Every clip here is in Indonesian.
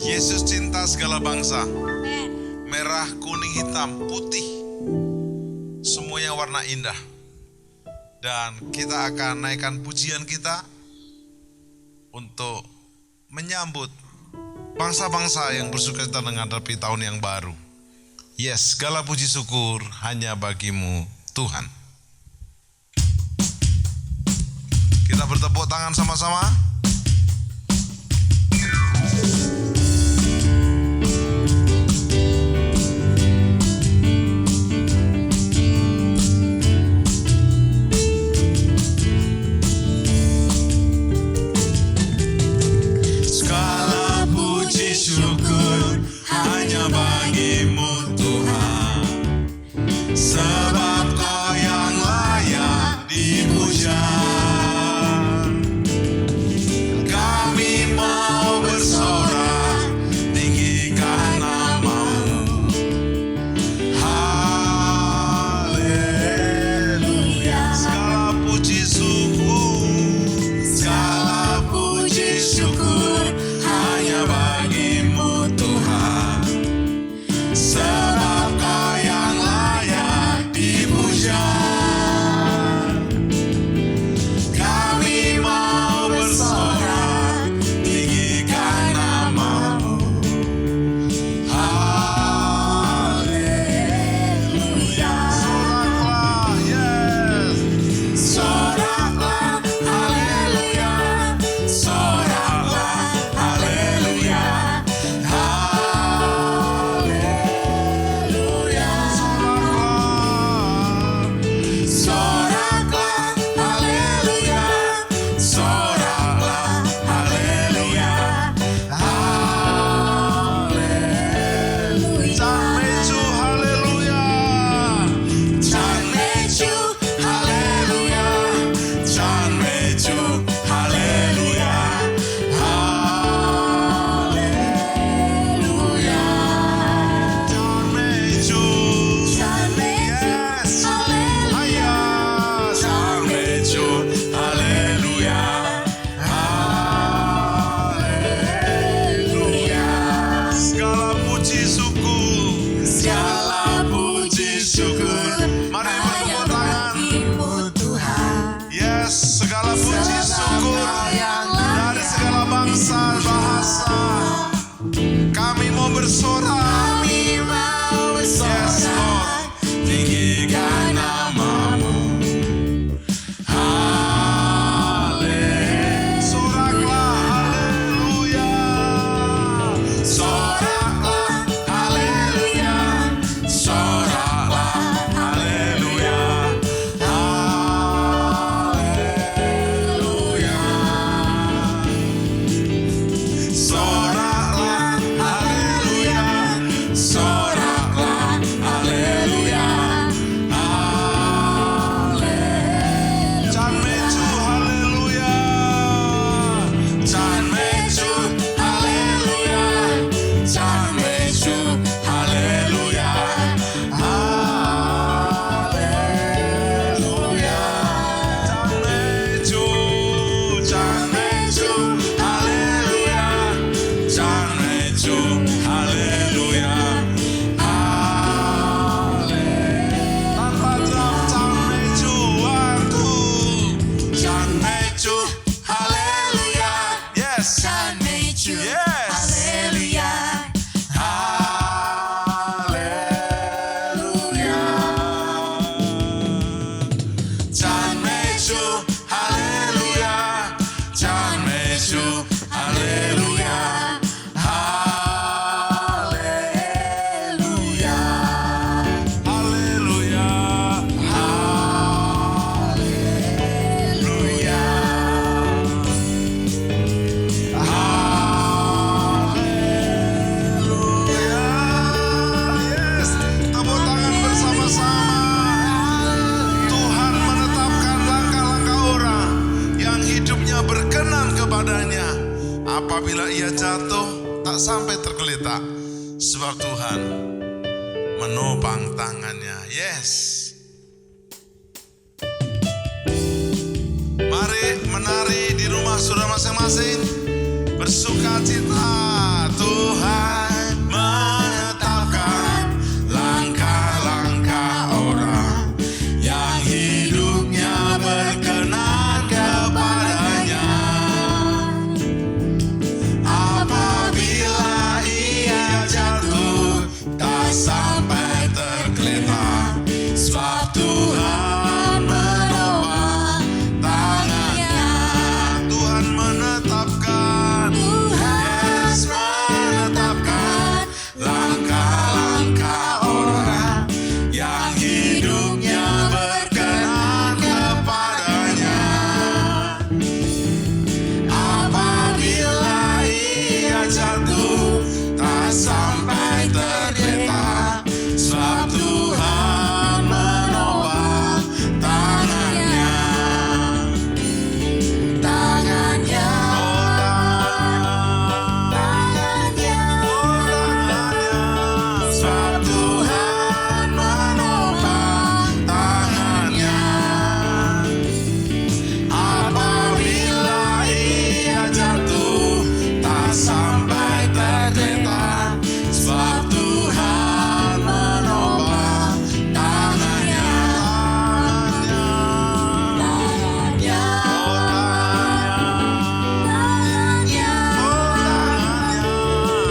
Yesus cinta segala bangsa. Amen. Merah, kuning, hitam, putih. Semuanya warna indah. Dan kita akan naikkan pujian kita untuk menyambut bangsa-bangsa yang bersukacita menghadapi tahun yang baru. Yes, segala puji syukur hanya bagimu Tuhan. Kita bertepuk tangan sama-sama. Sebab Kau yang layak dipuja. Kami mau bersorak, tinggikan nama-Mu. Haleluya. Segala puji syukur hanya bagimu Tuhan. Sebab Kau yang layak dipuja. Kami mau bersorak, tinggikan nama-Mu. Haleluya. Soraklah, yes. Soraklah, haleluya. Soraklah, haleluya. Haleluya. Soraklah, haleluya. Soraklah, haleluya. Haleluya. Jameju, haleluya. Jameju, haleluya. Jameju, haleluya. Haleluya. Jameju, yes. Haya. Jameju, haleluya. Haleluya. Segala puji syukur. Mari bertepuk tangan. Yes, segala puji syukur dari segala bangsa bahasa. Kami mau bersorak. Yes, Lord. Tinggikan nama-Mu. Haleluya. Soraklah, haleluya. Soraklah, haleluya. Soraklah, haleluya. Haleluya. Soraklah, haleluya. Soraklah, haleluya. Jameju, haleluya. Jameju, haleluya. Jameju, haleluya. Haleluya. Jameju, Jameju, haleluya. Jameju, haleluya. Tanpa drum, Jameju, waktu. Jameju, haleluya. Yes. Yes. Haleluya. Jameju, haleluya. Jameju, haleluya. Haleluya. Haleluya. Haleluya. Haleluya. Yes. Tepuk tangan bersama-sama. Tuhan menetapkan langkah-langkah orang yang hidupnya berkenan kepadanya. Apabila ia jatuh, tak sampai tergeletak. sebab Tuhan menopang tangannya. Yes. Mari menari di rumah saudara masing-masing, bersuka cita. Tuhan menetapkan langkah-langkah orang yang hidupnya berkenan kepadanya. Apabila ia jatuh, tak sampai tergeletak, sebab Tuhan menopang tangannya. Tuhan menetapkan, yes, menetapkan langkah-langkah orang yang hidupnya berkenan kepadanya. Apabila ia jatuh, tak sampai tergeletak, sebab Tuhan menopang tangannya. Tangannya, sebab Tuhan menopang tangannya. Apabila ia jatuh, tak sampai tergeletak, sebab Tuhan menopang tangannya. Tangannya,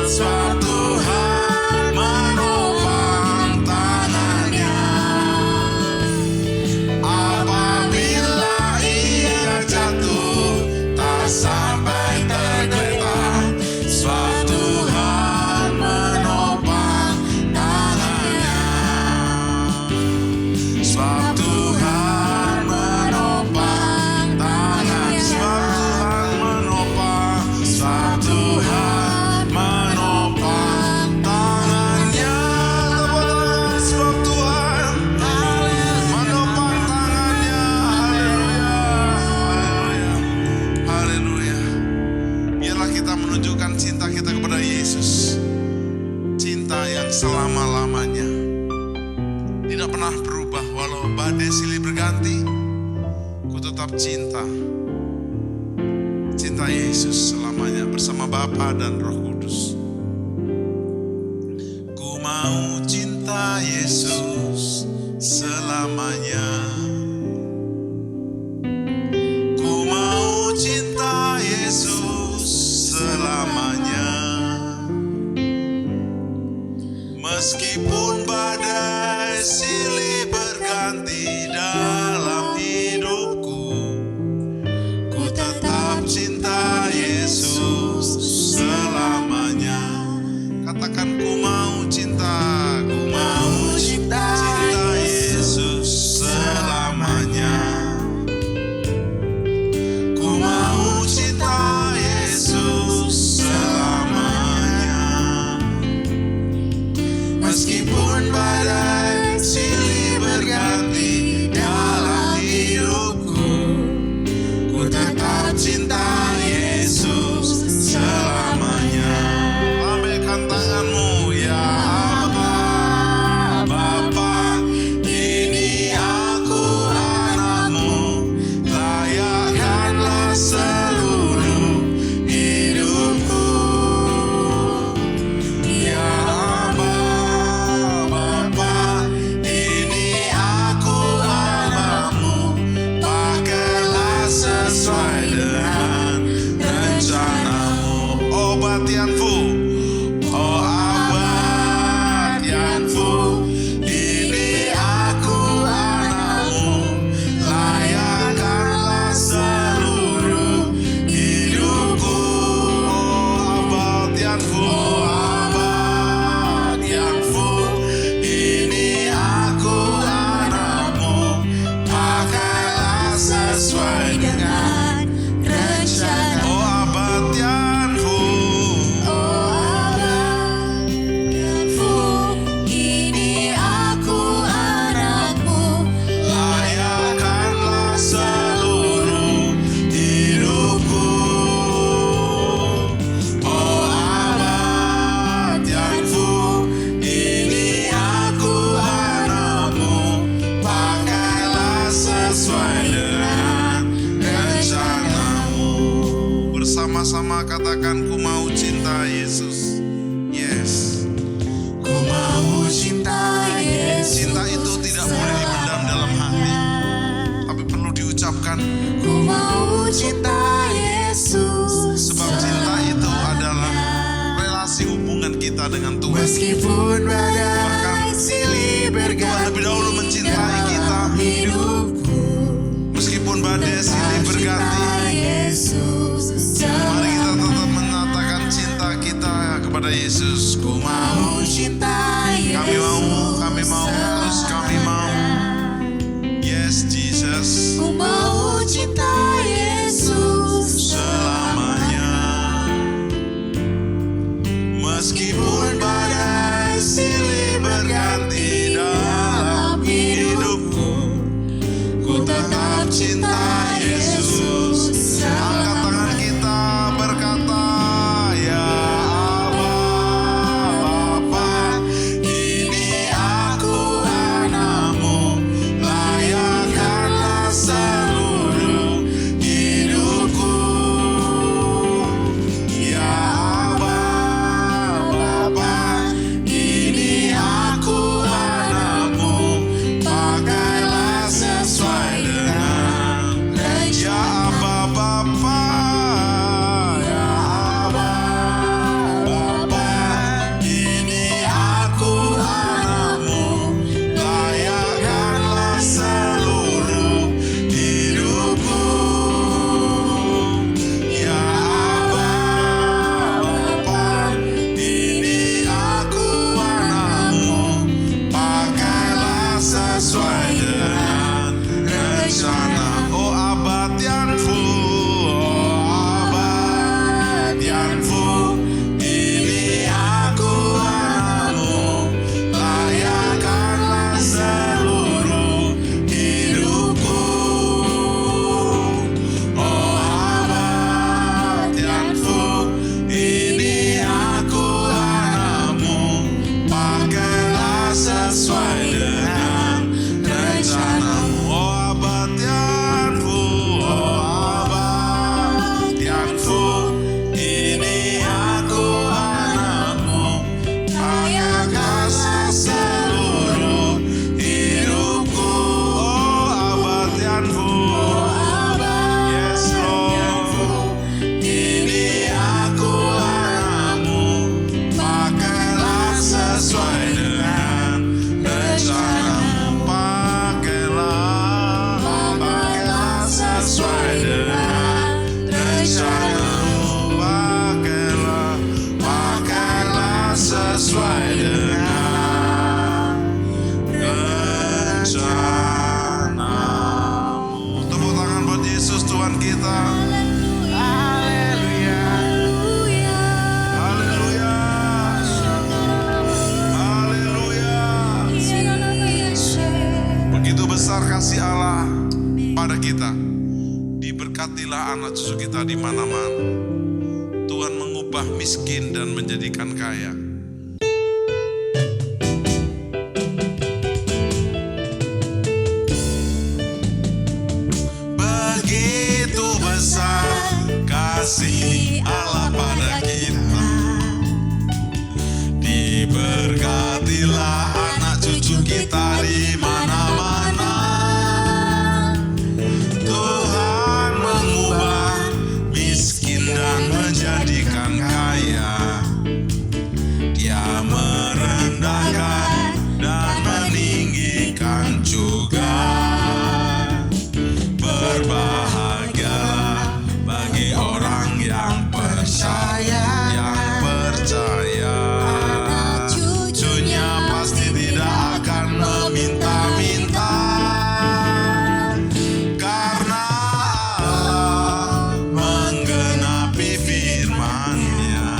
sebab Tuhan menopang tangannya. Apabila ia jatuh, tak sampai tergeletak, sebab Tuhan menopang tangannya. Sebab Tuhan menopang tangannya. Sebab Tuhan menopang tangannya. Sebab Tuhan menopang tangannya. Haleluya, haleluya. Biarlah kita menunjukkan cinta kita kepada Yesus, cinta yang selama-lamanya, tidak pernah berubah. Walau badai silih berganti, ku tetap cinta Yesus selamanya bersama Bapa dan Roh Kudus. Ku mau cinta Yesus selamanya. Ku mau cinta Yesus selamanya. Meskipun badai silih berganti dalam hidupku, ku tetap cinta Yesus selamanya. Katakan, ku mau cinta Yesus selamanya. Ku mau cinta Yesus selamanya. Meskipun badai silih berganti dalam hidupku, ku tetap cinta Yesus selamanya. Lambaikan tanganmu, ya Bapa, ini aku anakmu, layakkanlah seluruh hidupku. Ya Bapa, ini aku anakmu, pakailah sesuai dengan rencanamu. Obat Yanfu, oh Abad Yanfu, ini aku anakmu, layakkanlah seluruh hidupku. Oh Abad Yanfu, ini aku anakmu, pakailah sesuai dengan rencana. Oh Abad Yanfu, ini aku anakmu, layakkanlah seluruh hidupku. Oh Abad Katakan, ku mau cinta Yesus. Yes. Ku mau cinta Yesus. Cinta itu tidak boleh dipendam dalam hati, tapi perlu diucapkan. Ku mau cinta Yesus. Sebab cinta itu adalah relasi hubungan kita dengan Tuhan. Meskipun badai silih berganti, Tuhan lebih dahulu mencintai kita. hidupku. Meskipun badai silih berganti, mari kita tetap menyatakan cinta kita kepada Yesus. Ku mau, cinta kami mau, terus kami mau. Yes, Jesus. Ku mau cinta Yesus Selamanya. Meskipun badai silih berganti dalam hidupku, ku tetap cinta Yesus. Angkat tangan kita berkata, ya Aba Bapa, ini aku anakmu, layakkanlah seluruh hidupku. Ya Aba Bapa, ini aku anakmu, pakailah sesuai dengan ya Aba Bapa. Ya Aba Bapa, ini aku anakmu, layakkanlah seluruh hidupku. Ya Aba Bapa, ini aku anakmu, pakailah sesuai dengan rencana. Oh Abba Tianfu, oh Abba Tianfu, ini aku anakmu, layakkanlah seluruh hidupku. Oh Abba Tianfu, ini aku anakmu, pakailah sesuai dengan rencanamu. Oh Abba Tianfu, oh Abba Tianfu, ini aku anakmu, layakkanlah seluruh hidupku. Oh Abba Tianfu, yes Lord, ini aku anakmu, pakailah sesuai dengan rencanamu. Pakailah sesuai dengan rencanamu. Pakailah sesuai dengan rencanamu. Tepuk tangan buat Yesus Tuhan kita. Haleluya. Haleluya. Haleluya. Begitu besar kasih Allah pada kita. Diberkatilah anak cucu kita di mana-mana. Tuhan mengubah miskin dan menjadikan kaya. Begitu besar kasih Allah pada kita. Diberkatilah anak cucu kita di mana-mana. Tuhan mengubah miskin dan menjadikan kaya. Dia merendahkan dan meninggikan juga. Berbahagialah bagi orang yang percaya, cucunya pasti tidak akan meminta-minta, karena Allah menggenapi firman-Nya.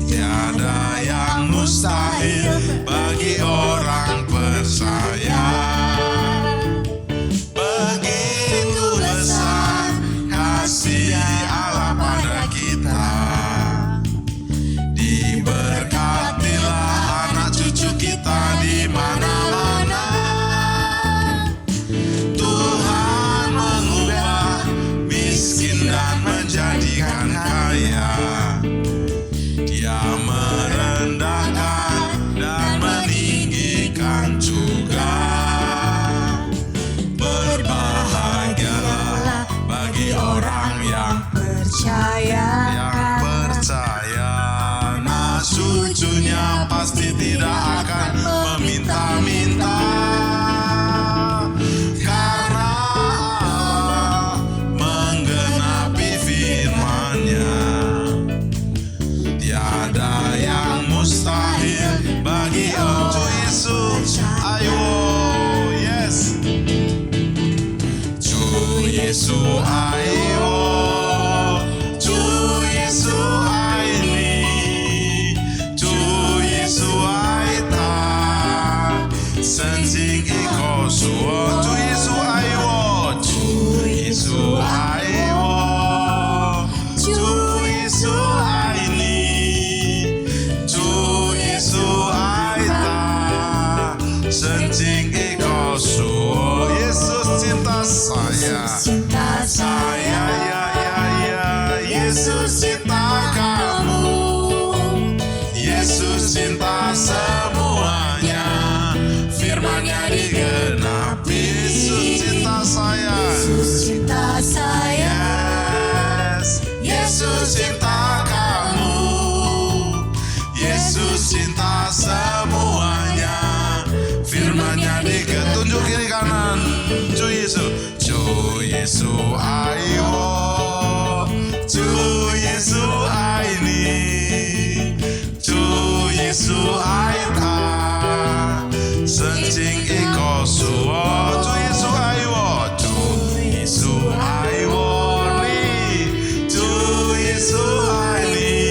Tiada yang mustahil bagi orang percaya. Begitu besar kasih Allah pada kita. Diberkatilah anak cucu kita di mana-mana. Tuhan mengubah miskin dan menjadikan kaya. Yesu aiwo, Ju Yesu aini, Ju Yesu aita, senjing iko suo, Ju Yesu aiwo, Ju Yesu aiwo, Ju Yesu aini, Ju Yesu aita, senjing iko suo. Yesus cinta saya, Cinta saya ya, Yesus cinta kamu, Yesus cinta semuanya, firman-Nya digenapi. Yesus cinta saya, cinta saya, yes. Yesus cinta kamu, Yesus cinta semuanya, firman-Nya digenapi. Tunjuk kiri kanan, Ju Yesu, Ju Yesu aiwo, Ju Yesu aini, Ju Yesu aita, senjing iko suo, Ju Yesu aiwo, Ju Yesu aiwo ni, Ju Yesu aini,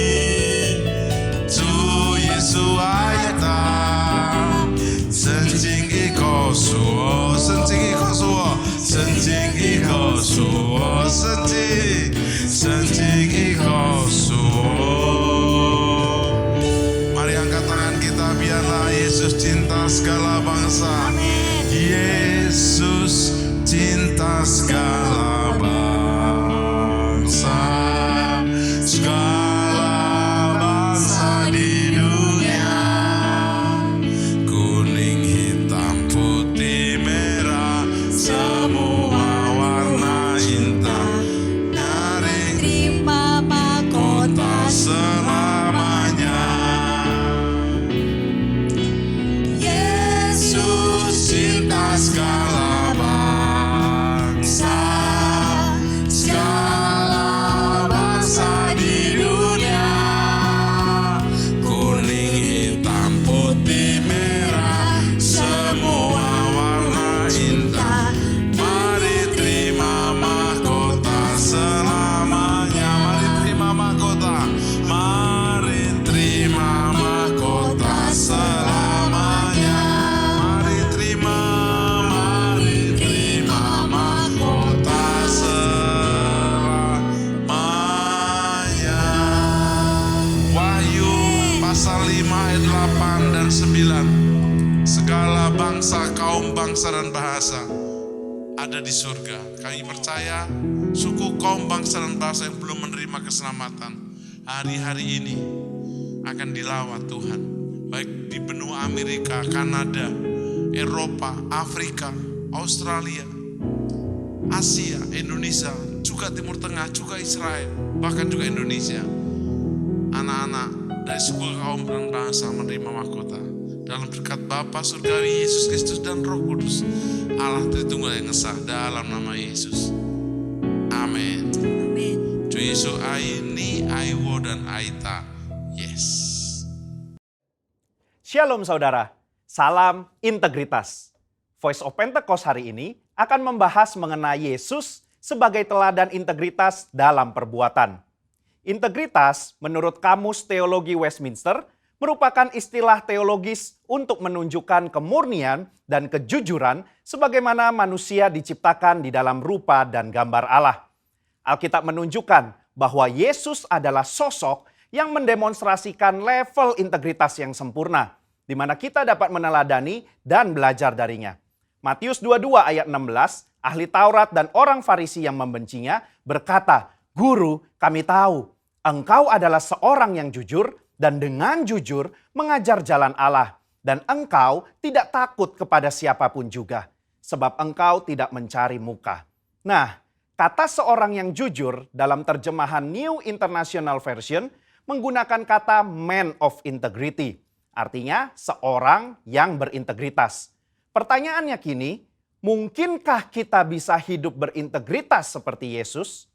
Ju Yesu aita, senjing iko suo, senjing iko suo, senjing iko suo, senjing iko suo. Mari angkat tangan kita, biarlah Yesus cinta segala bangsa. Yesus cinta segala bangsa, segala bangsa di dunia. Kuning, hitam, putih, merah, semua warna intan, nyaring terima mahkota selamanya. Yesus cinta segala bangsa, segala bangsa di dunia. Kuning, hitam, putih, merah, semua warna intan. Mari terima mahkota selamanya. Mari terima mahkota. Mari terima mahkota selamanya. Mari terima mahkota selamanya. Wahyu pasal 5 ayat 8 dan 9. Segala bangsa, kaum bangsa dan bahasa ada di surga. Kami percaya suku, kaum bangsa dan bahasa yang belum menerima keselamatan hari-hari ini akan dilawat Tuhan. Baik di benua Amerika, Kanada, Eropa, Afrika, Australia, Asia, Indonesia, juga Timur Tengah, juga Israel, bahkan juga Indonesia. Anak-anak dari suku, kaum dan bangsa menerima mahkota dalam berkat Bapa Surgawi, Yesus Kristus dan Roh Kudus, Allah Tritunggal yang Esa, dalam nama Yesus. Amin. Amin. Ju Yesu aini, aiwo dan aita. Yes. Shalom saudara, salam integritas. Voice of Pentecost hari ini akan membahas mengenai Yesus sebagai teladan integritas dalam perbuatan. Integritas menurut Kamus Teologi Westminster merupakan istilah teologis untuk menunjukkan kemurnian dan kejujuran sebagaimana manusia diciptakan di dalam rupa dan gambar Allah. Alkitab menunjukkan bahwa Yesus adalah sosok yang mendemonstrasikan level integritas yang sempurna, di mana kita dapat meneladani dan belajar darinya. Matius 22 ayat 16, ahli Taurat dan orang Farisi yang membencinya berkata, "Guru, kami tahu, engkau adalah seorang yang jujur dan dengan jujur mengajar jalan Allah, dan engkau tidak takut kepada siapapun juga, sebab engkau tidak mencari muka." Nah, kata seorang yang jujur dalam terjemahan New International Version menggunakan kata man of integrity, artinya seorang yang berintegritas. Pertanyaannya kini, mungkinkah kita bisa hidup berintegritas seperti Yesus?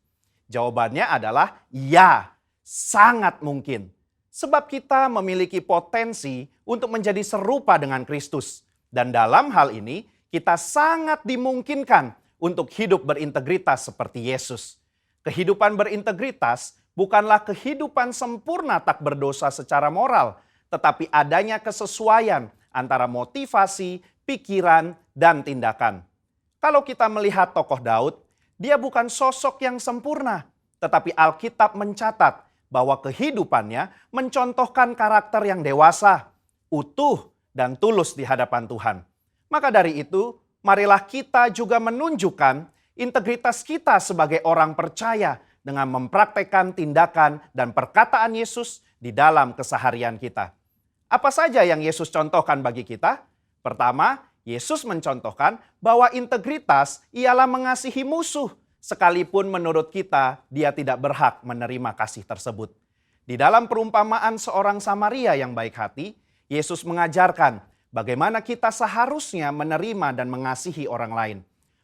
Jawabannya adalah ya, sangat mungkin. Sebab kita memiliki potensi untuk menjadi serupa dengan Kristus. Dan dalam hal ini, kita sangat dimungkinkan untuk hidup berintegritas seperti Yesus. Kehidupan berintegritas bukanlah kehidupan sempurna tak berdosa secara moral, tetapi adanya kesesuaian antara motivasi, pikiran, dan tindakan. Kalau kita melihat tokoh Daud, dia bukan sosok yang sempurna, tetapi Alkitab mencatat bahwa kehidupannya mencontohkan karakter yang dewasa, utuh, dan tulus di hadapan Tuhan. Maka dari itu, marilah kita juga menunjukkan integritas kita sebagai orang percaya dengan mempraktekkan tindakan dan perkataan Yesus di dalam keseharian kita. Apa saja yang Yesus contohkan bagi kita? Pertama, Yesus mencontohkan bahwa integritas ialah mengasihi musuh, sekalipun menurut kita dia tidak berhak menerima kasih tersebut. Di dalam perumpamaan seorang Samaria yang baik hati, Yesus mengajarkan bagaimana kita seharusnya menerima dan mengasihi orang lain.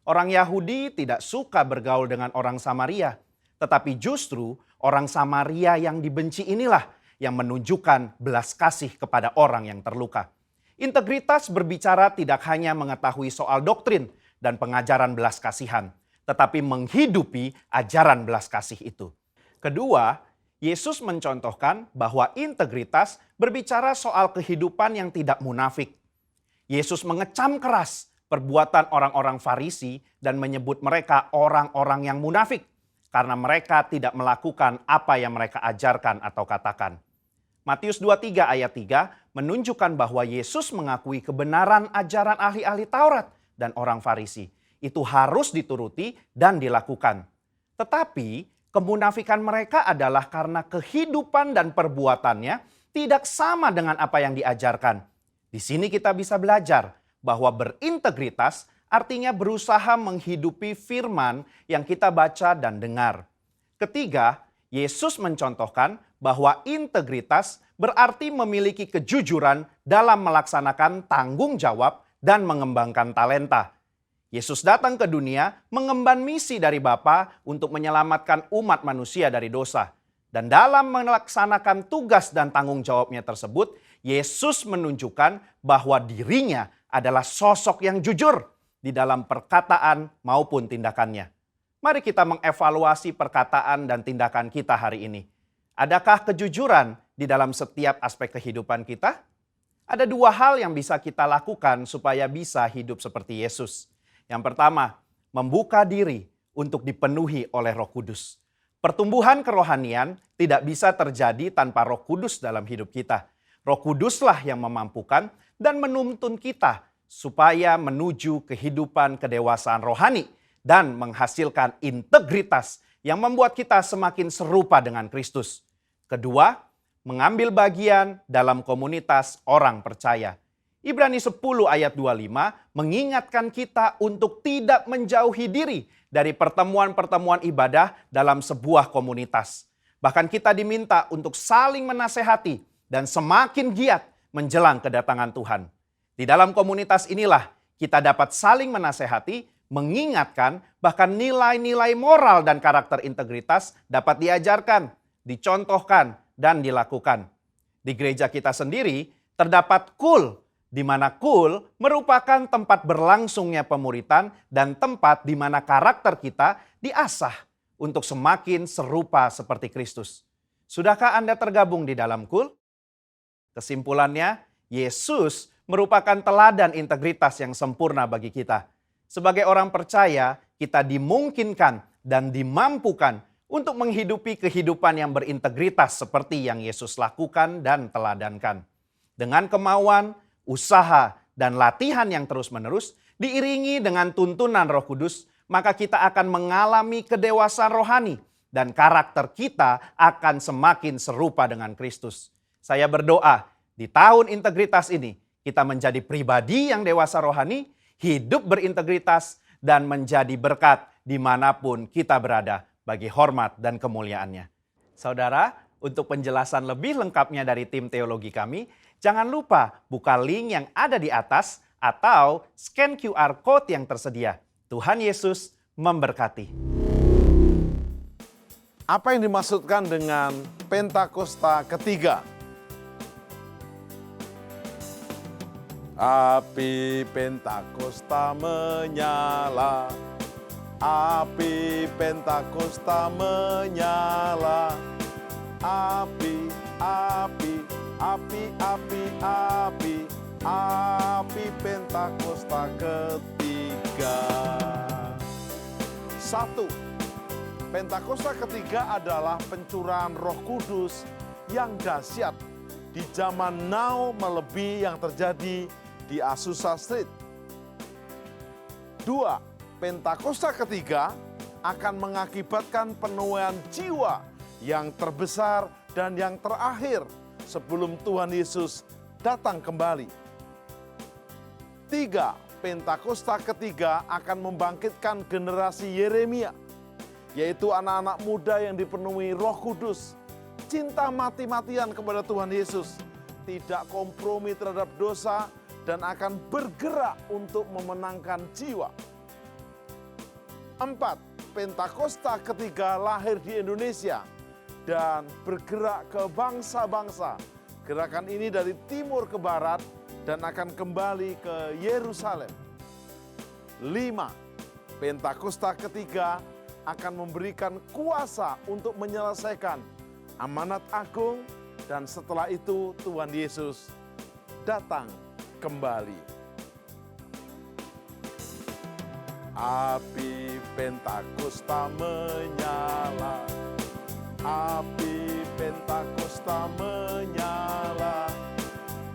Orang Yahudi tidak suka bergaul dengan orang Samaria, tetapi justru orang Samaria yang dibenci inilah yang menunjukkan belas kasih kepada orang yang terluka. Integritas berbicara tidak hanya mengetahui soal doktrin dan pengajaran belas kasihan, tetapi menghidupi ajaran belas kasih itu. Kedua, Yesus mencontohkan bahwa integritas berbicara soal kehidupan yang tidak munafik. Yesus mengecam keras perbuatan orang-orang Farisi dan menyebut mereka orang-orang yang munafik karena mereka tidak melakukan apa yang mereka ajarkan atau katakan. Matius 23 ayat 3 menunjukkan bahwa Yesus mengakui kebenaran ajaran ahli-ahli Taurat dan orang Farisi. Itu harus dituruti dan dilakukan. Tetapi kemunafikan mereka adalah karena kehidupan dan perbuatannya tidak sama dengan apa yang diajarkan. Di sini kita bisa belajar bahwa berintegritas artinya berusaha menghidupi firman yang kita baca dan dengar. Ketiga, Yesus mencontohkan bahwa integritas berarti memiliki kejujuran dalam melaksanakan tanggung jawab dan mengembangkan talenta. Yesus datang ke dunia mengemban misi dari Bapa untuk menyelamatkan umat manusia dari dosa. Dan dalam melaksanakan tugas dan tanggung jawabnya tersebut, Yesus menunjukkan bahwa dirinya adalah sosok yang jujur di dalam perkataan maupun tindakannya. Mari kita mengevaluasi perkataan dan tindakan kita hari ini. Adakah kejujuran di dalam setiap aspek kehidupan kita? Ada dua hal yang bisa kita lakukan supaya bisa hidup seperti Yesus. Yang pertama, membuka diri untuk dipenuhi oleh Roh Kudus. Pertumbuhan kerohanian tidak bisa terjadi tanpa Roh Kudus dalam hidup kita. Roh Kuduslah yang memampukan dan menuntun kita supaya menuju kehidupan kedewasaan rohani dan menghasilkan integritas yang membuat kita semakin serupa dengan Kristus. Kedua, mengambil bagian dalam komunitas orang percaya. Ibrani 10 ayat 25 mengingatkan kita untuk tidak menjauhi diri dari pertemuan-pertemuan ibadah dalam sebuah komunitas. Bahkan kita diminta untuk saling menasehati dan semakin giat menjelang kedatangan Tuhan. Di dalam komunitas inilah kita dapat saling menasehati, mengingatkan, bahkan nilai-nilai moral dan karakter integritas dapat diajarkan, dicontohkan, dan dilakukan. Di gereja kita sendiri terdapat KUL, di mana KUL merupakan tempat berlangsungnya pemuritan dan tempat di mana karakter kita diasah untuk semakin serupa seperti Kristus. Sudahkah Anda tergabung di dalam KUL? Kesimpulannya, Yesus merupakan teladan integritas yang sempurna bagi kita. Sebagai orang percaya, kita dimungkinkan dan dimampukan untuk menghidupi kehidupan yang berintegritas seperti yang Yesus lakukan dan teladankan. Dengan kemauan, usaha, dan latihan yang terus-menerus, diiringi dengan tuntunan Roh Kudus, maka kita akan mengalami kedewasaan rohani dan karakter kita akan semakin serupa dengan Kristus. Saya berdoa, di tahun integritas ini, kita menjadi pribadi yang dewasa rohani, hidup berintegritas, dan menjadi berkat dimanapun kita berada bagi hormat dan kemuliaannya. Saudara, untuk penjelasan lebih lengkapnya dari tim teologi kami, jangan lupa buka link yang ada di atas atau scan QR Code yang tersedia. Tuhan Yesus memberkati. Apa yang dimaksudkan dengan Pentakosta ketiga? Api Pentakosta menyala, Api Pentakosta menyala. Api, api, api, api, api. Api Pentakosta ketiga. 1. Pentakosta ketiga adalah pencurahan Roh Kudus yang dahsyat di zaman now melebihi yang terjadi di Azusa Street. 2. Pentakosta ketiga akan mengakibatkan penuaian jiwa yang terbesar dan yang terakhir sebelum Tuhan Yesus datang kembali. 3. Pentakosta ketiga akan membangkitkan generasi Yeremia, yaitu anak-anak muda yang dipenuhi Roh Kudus, cinta mati-matian kepada Tuhan Yesus, tidak kompromi terhadap dosa, dan akan bergerak untuk memenangkan jiwa. 4. Pentakosta ketiga lahir di Indonesia dan bergerak ke bangsa-bangsa. Gerakan ini dari timur ke barat dan akan kembali ke Yerusalem. 5. Pentakosta ketiga akan memberikan kuasa untuk menyelesaikan amanat agung, dan setelah itu Tuhan Yesus datang kembali. Api Pentakosta menyala. Api Pentakosta menyala.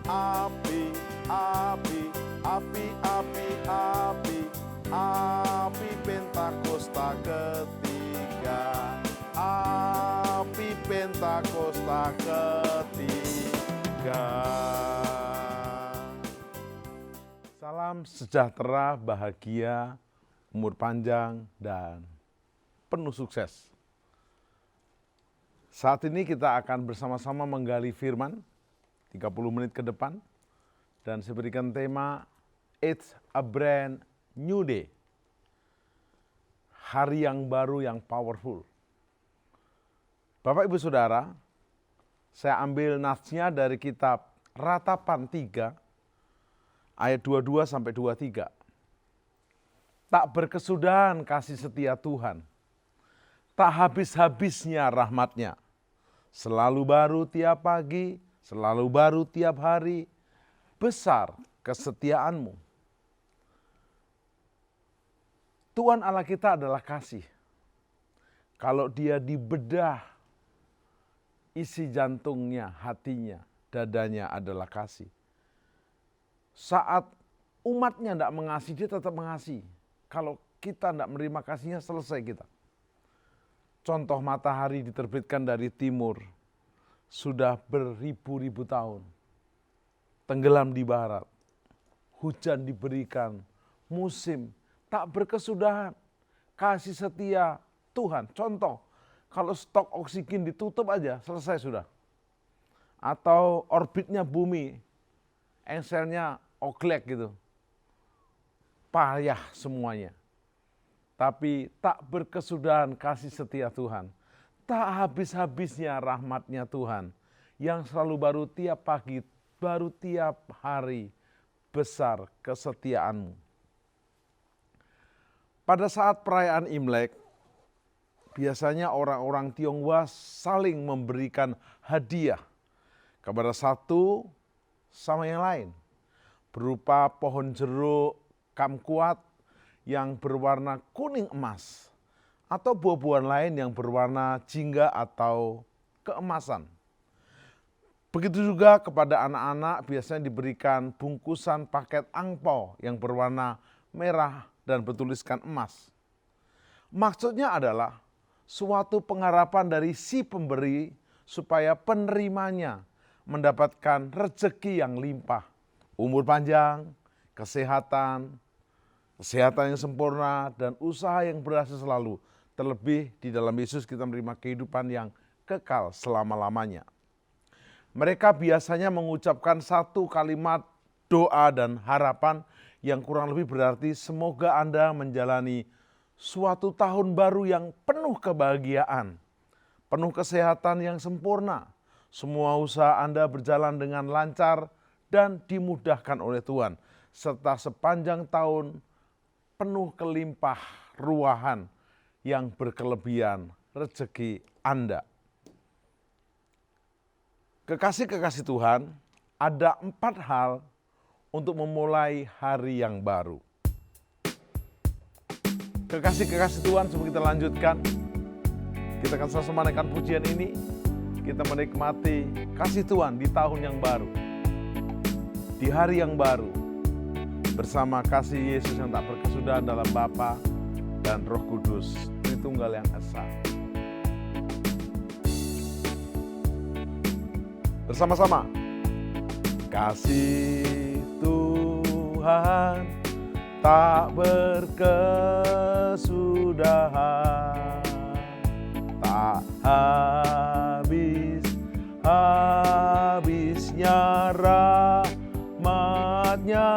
Api, api, api, api, api. Api Pentakosta ketiga. Api Pentakosta ketiga. Salam sejahtera, bahagia, umur panjang, dan penuh sukses. Saat ini kita akan bersama-sama menggali firman 30 menit ke depan, dan saya berikan tema It's a Brand New Day. Hari yang baru yang powerful. Bapak Ibu Saudara, saya ambil natsnya dari kitab Ratapan 3 ayat 22 sampai 23. Tak berkesudahan kasih setia Tuhan, tak habis-habisnya rahmat-Nya. Selalu baru tiap pagi, selalu baru tiap hari, besar kesetiaan-Mu. Tuhan Allah kita adalah kasih. Kalau Dia dibedah, isi jantungnya, hatinya, dadanya adalah kasih. Saat umatnya tidak mengasihi, Dia tetap mengasihi. Kalau kita tidak menerima kasihnya, selesai kita. Contoh matahari diterbitkan dari timur, sudah beribu-ribu tahun. Tenggelam di barat, hujan diberikan, musim, tak berkesudahan. Kasih setia Tuhan. Contoh, kalau stok oksigen ditutup aja, selesai sudah. Atau orbitnya bumi, engselnya oglek gitu. Payah semuanya. Tapi tak berkesudahan kasih setia Tuhan. Tak habis-habisnya rahmat-Nya Tuhan. Yang selalu baru tiap pagi, baru tiap hari. Besar kesetiaan-Mu. Pada saat perayaan Imlek, biasanya orang-orang Tionghoa saling memberikan hadiah kepada satu sama yang lain. Berupa pohon jeruk, kumquat, yang berwarna kuning emas, atau buah-buahan lain yang berwarna jingga atau keemasan. Begitu juga kepada anak-anak biasanya diberikan bungkusan paket angpau yang berwarna merah dan bertuliskan emas. Maksudnya adalah suatu pengharapan dari si pemberi supaya penerimanya mendapatkan rezeki yang limpah, umur panjang, kesehatan yang sempurna, dan usaha yang berhasil selalu. Terlebih di dalam Yesus kita menerima kehidupan yang kekal selama-lamanya. Mereka biasanya mengucapkan satu kalimat doa dan harapan yang kurang lebih berarti semoga Anda menjalani suatu tahun baru yang penuh kebahagiaan, penuh kesehatan yang sempurna. Semua usaha Anda berjalan dengan lancar dan dimudahkan oleh Tuhan, serta sepanjang tahun penuh kelimpah ruahan yang berkelebihan rezeki Anda. Kekasih-kekasih Tuhan, ada 4 hal untuk memulai hari yang baru. Kekasih-kekasih Tuhan, sebelum kita lanjutkan, kita akan sama-sama menaikkan pujian ini. Kita menikmati kasih Tuhan di tahun yang baru, di hari yang baru, bersama kasih Yesus yang tak berkesudahan dalam Bapa dan Roh Kudus, Tritunggal yang Esa. Bersama-sama. Kasih Tuhan tak berkesudahan, tak habisnya rahmat-Nya,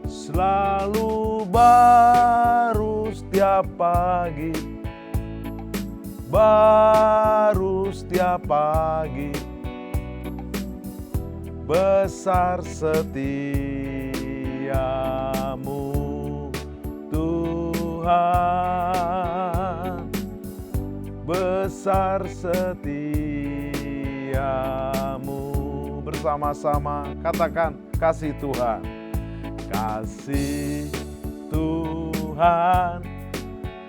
selalu baru setiap pagi, baru setiap pagi, besar setiamu Tuhan, besar setiamu. Bersama-sama katakan kasih Tuhan. Kasih Tuhan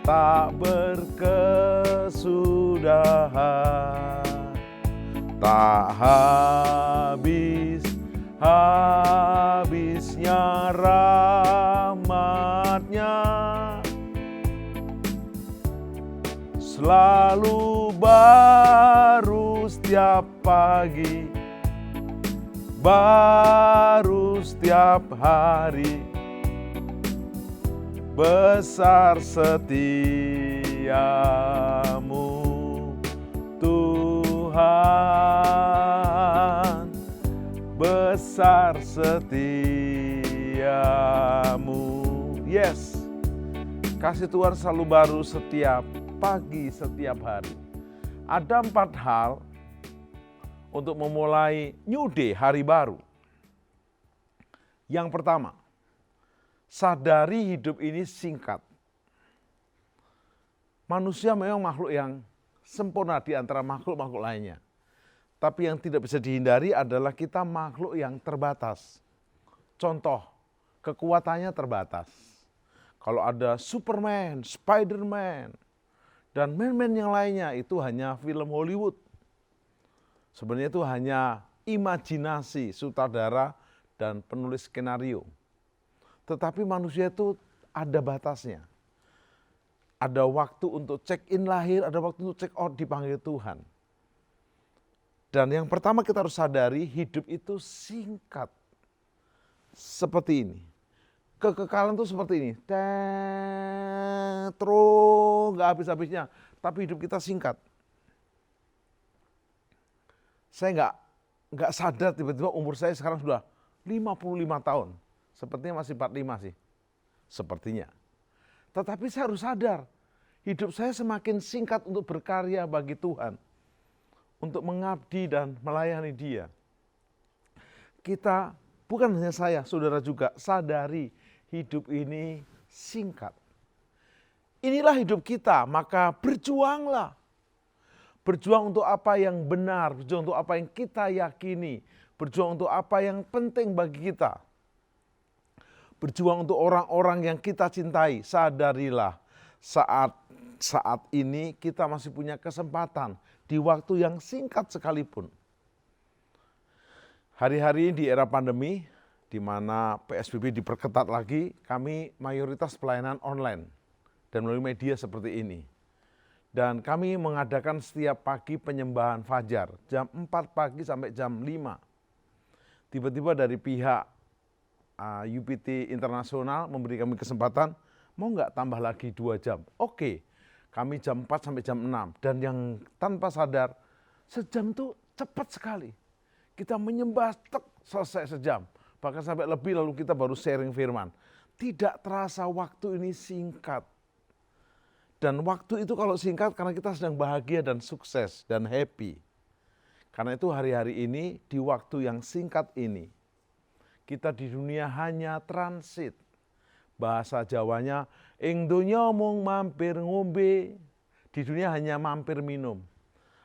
tak berkesudahan, tak habisnya rahmat-Nya, selalu baru setiap pagi, baru setiap hari, besar setiamu Tuhan, besar setiamu. Yes, kasih Tuhan selalu baru setiap pagi, setiap hari. Ada 4 hal untuk memulai new day, hari baru. Yang pertama, sadari hidup ini singkat. Manusia memang makhluk yang sempurna di antara makhluk-makhluk lainnya. Tapi yang tidak bisa dihindari adalah kita makhluk yang terbatas. Contoh, kekuatannya terbatas. Kalau ada Superman, Spiderman, dan man-man yang lainnya, itu hanya film Hollywood. Sebenarnya itu hanya imajinasi sutradara dan penulis skenario. Tetapi manusia itu ada batasnya. Ada waktu untuk check-in lahir, ada waktu untuk check-out dipanggil Tuhan. Dan yang pertama kita harus sadari, hidup itu singkat. Seperti ini. Kekekalan itu seperti ini. Terus gak habis-habisnya. Tapi hidup kita singkat. Saya nggak sadar tiba-tiba umur saya sekarang sudah 55 tahun. Sepertinya masih 45 sih. Sepertinya. Tetapi saya harus sadar, hidup saya semakin singkat untuk berkarya bagi Tuhan. Untuk mengabdi dan melayani Dia. Kita, bukan hanya saya, saudara juga sadari hidup ini singkat. Inilah hidup kita, maka berjuanglah. Berjuang untuk apa yang benar, berjuang untuk apa yang kita yakini, berjuang untuk apa yang penting bagi kita. Berjuang untuk orang-orang yang kita cintai. Sadarilah saat ini kita masih punya kesempatan di waktu yang singkat sekalipun. Hari-hari di era pandemi, di mana PSBB diperketat lagi, kami mayoritas pelayanan online dan melalui media seperti ini. Dan kami mengadakan setiap pagi penyembahan fajar, jam 4 pagi sampai jam 5. Tiba-tiba dari pihak UPT Internasional memberi kami kesempatan, mau nggak tambah lagi 2 jam? Oke, kami jam 4 sampai jam 6. Dan yang tanpa sadar, sejam itu cepat sekali. Kita menyembah, selesai sejam. Bahkan sampai lebih lalu kita baru sharing firman. Tidak terasa waktu ini singkat. Dan waktu itu kalau singkat karena kita sedang bahagia dan sukses dan happy. Karena itu hari-hari ini di waktu yang singkat ini, kita di dunia hanya transit. Bahasa Jawanya, ing donya mung mampir ngombe. Di dunia hanya mampir minum.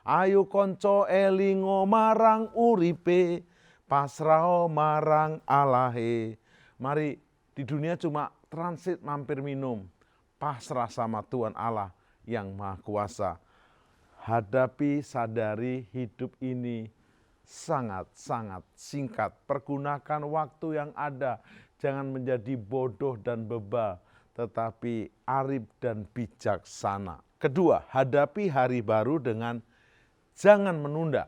Ayo konco elingo marang uripe, pasrao marang Alahe. Mari, di dunia cuma transit mampir minum, pasrah sama Tuhan Allah yang Maha Kuasa. Hadapi, sadari hidup ini sangat-sangat singkat. Pergunakan waktu yang ada. Jangan menjadi bodoh dan bebal, tetapi arif dan bijaksana. Kedua, hadapi hari baru dengan jangan menunda.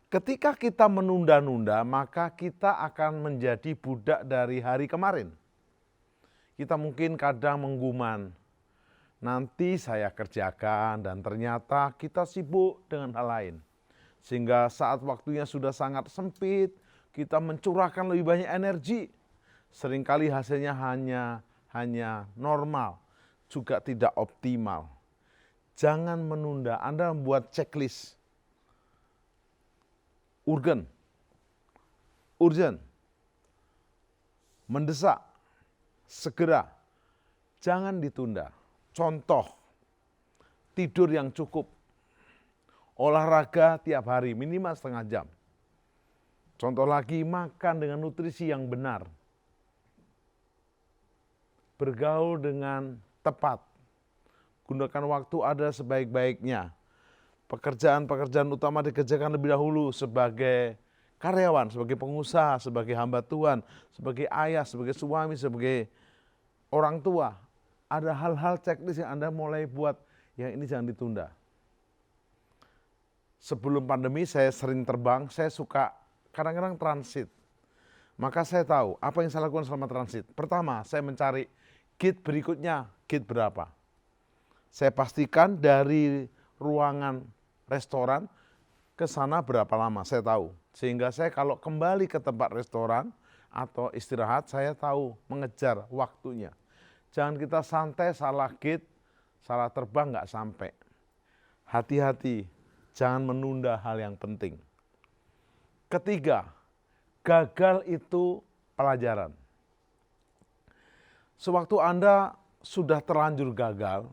Ketika kita menunda-nunda, maka kita akan menjadi budak dari hari kemarin. Kita mungkin kadang mengguman, nanti saya kerjakan, dan ternyata kita sibuk dengan hal lain. Sehingga saat waktunya sudah sangat sempit, kita mencurahkan lebih banyak energi. Seringkali hasilnya hanya normal, juga tidak optimal. Jangan menunda. Anda membuat checklist. Urgen, mendesak, segera. Jangan ditunda. Contoh, tidur yang cukup. Olahraga tiap hari minimal setengah jam. Contoh lagi, makan dengan nutrisi yang benar. Bergaul dengan tepat. Gunakan waktu ada sebaik-baiknya. Pekerjaan-pekerjaan utama dikerjakan lebih dahulu sebagai karyawan, sebagai pengusaha, sebagai hamba Tuhan, sebagai ayah, sebagai suami, sebagai orang tua. Ada hal-hal checklist yang Anda mulai buat, yang ini jangan ditunda. Sebelum pandemi saya sering terbang, saya suka kadang-kadang transit. Maka saya tahu apa yang saya lakukan selama transit. Pertama, saya mencari gate berikutnya, gate berapa. Saya pastikan dari ruangan restoran ke sana berapa lama, saya tahu. Sehingga saya kalau kembali ke tempat restoran atau istirahat, saya tahu mengejar waktunya. Jangan kita santai, salah gate, salah terbang, nggak sampai. Hati-hati, jangan menunda hal yang penting. Ketiga, gagal itu pelajaran. Sewaktu Anda sudah terlanjur gagal,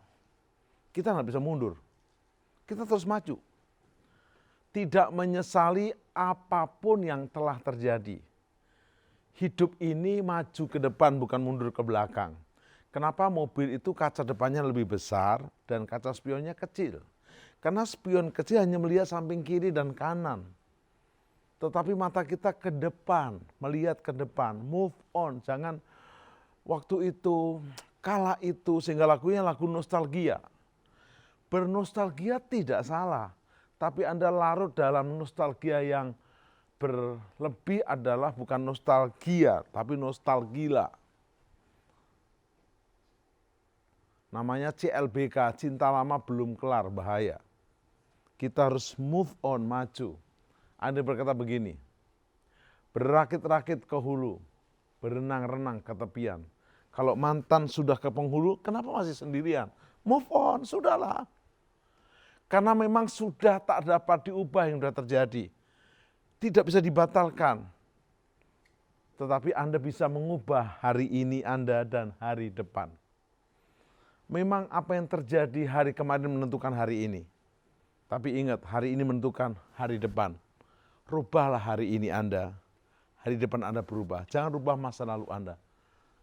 kita nggak bisa mundur. Kita terus maju. Tidak menyesali apapun yang telah terjadi. Hidup ini maju ke depan, bukan mundur ke belakang. Kenapa mobil itu kaca depannya lebih besar dan kaca spionnya kecil? Karena spion kecil hanya melihat samping kiri dan kanan. Tetapi mata kita ke depan, melihat ke depan, move on. Jangan waktu itu, kala itu, sehingga lagunya lagu nostalgia. Bernostalgia tidak salah, tapi Anda larut dalam nostalgia yang berlebih adalah bukan nostalgia, tapi nostalgila. Namanya CLBK, cinta lama belum kelar, bahaya. Kita harus move on, maju. Anda berkata begini, berakit-rakit ke hulu, berenang-renang ke tepian. Kalau mantan sudah ke penghulu, kenapa masih sendirian? Move on, sudahlah. Karena memang sudah tak dapat diubah yang sudah terjadi. Tidak bisa dibatalkan. Tetapi Anda bisa mengubah hari ini Anda dan hari depan. Memang apa yang terjadi hari kemarin menentukan hari ini. Tapi ingat, hari ini menentukan hari depan. Rubahlah hari ini Anda, hari depan Anda berubah. Jangan rubah masa lalu Anda.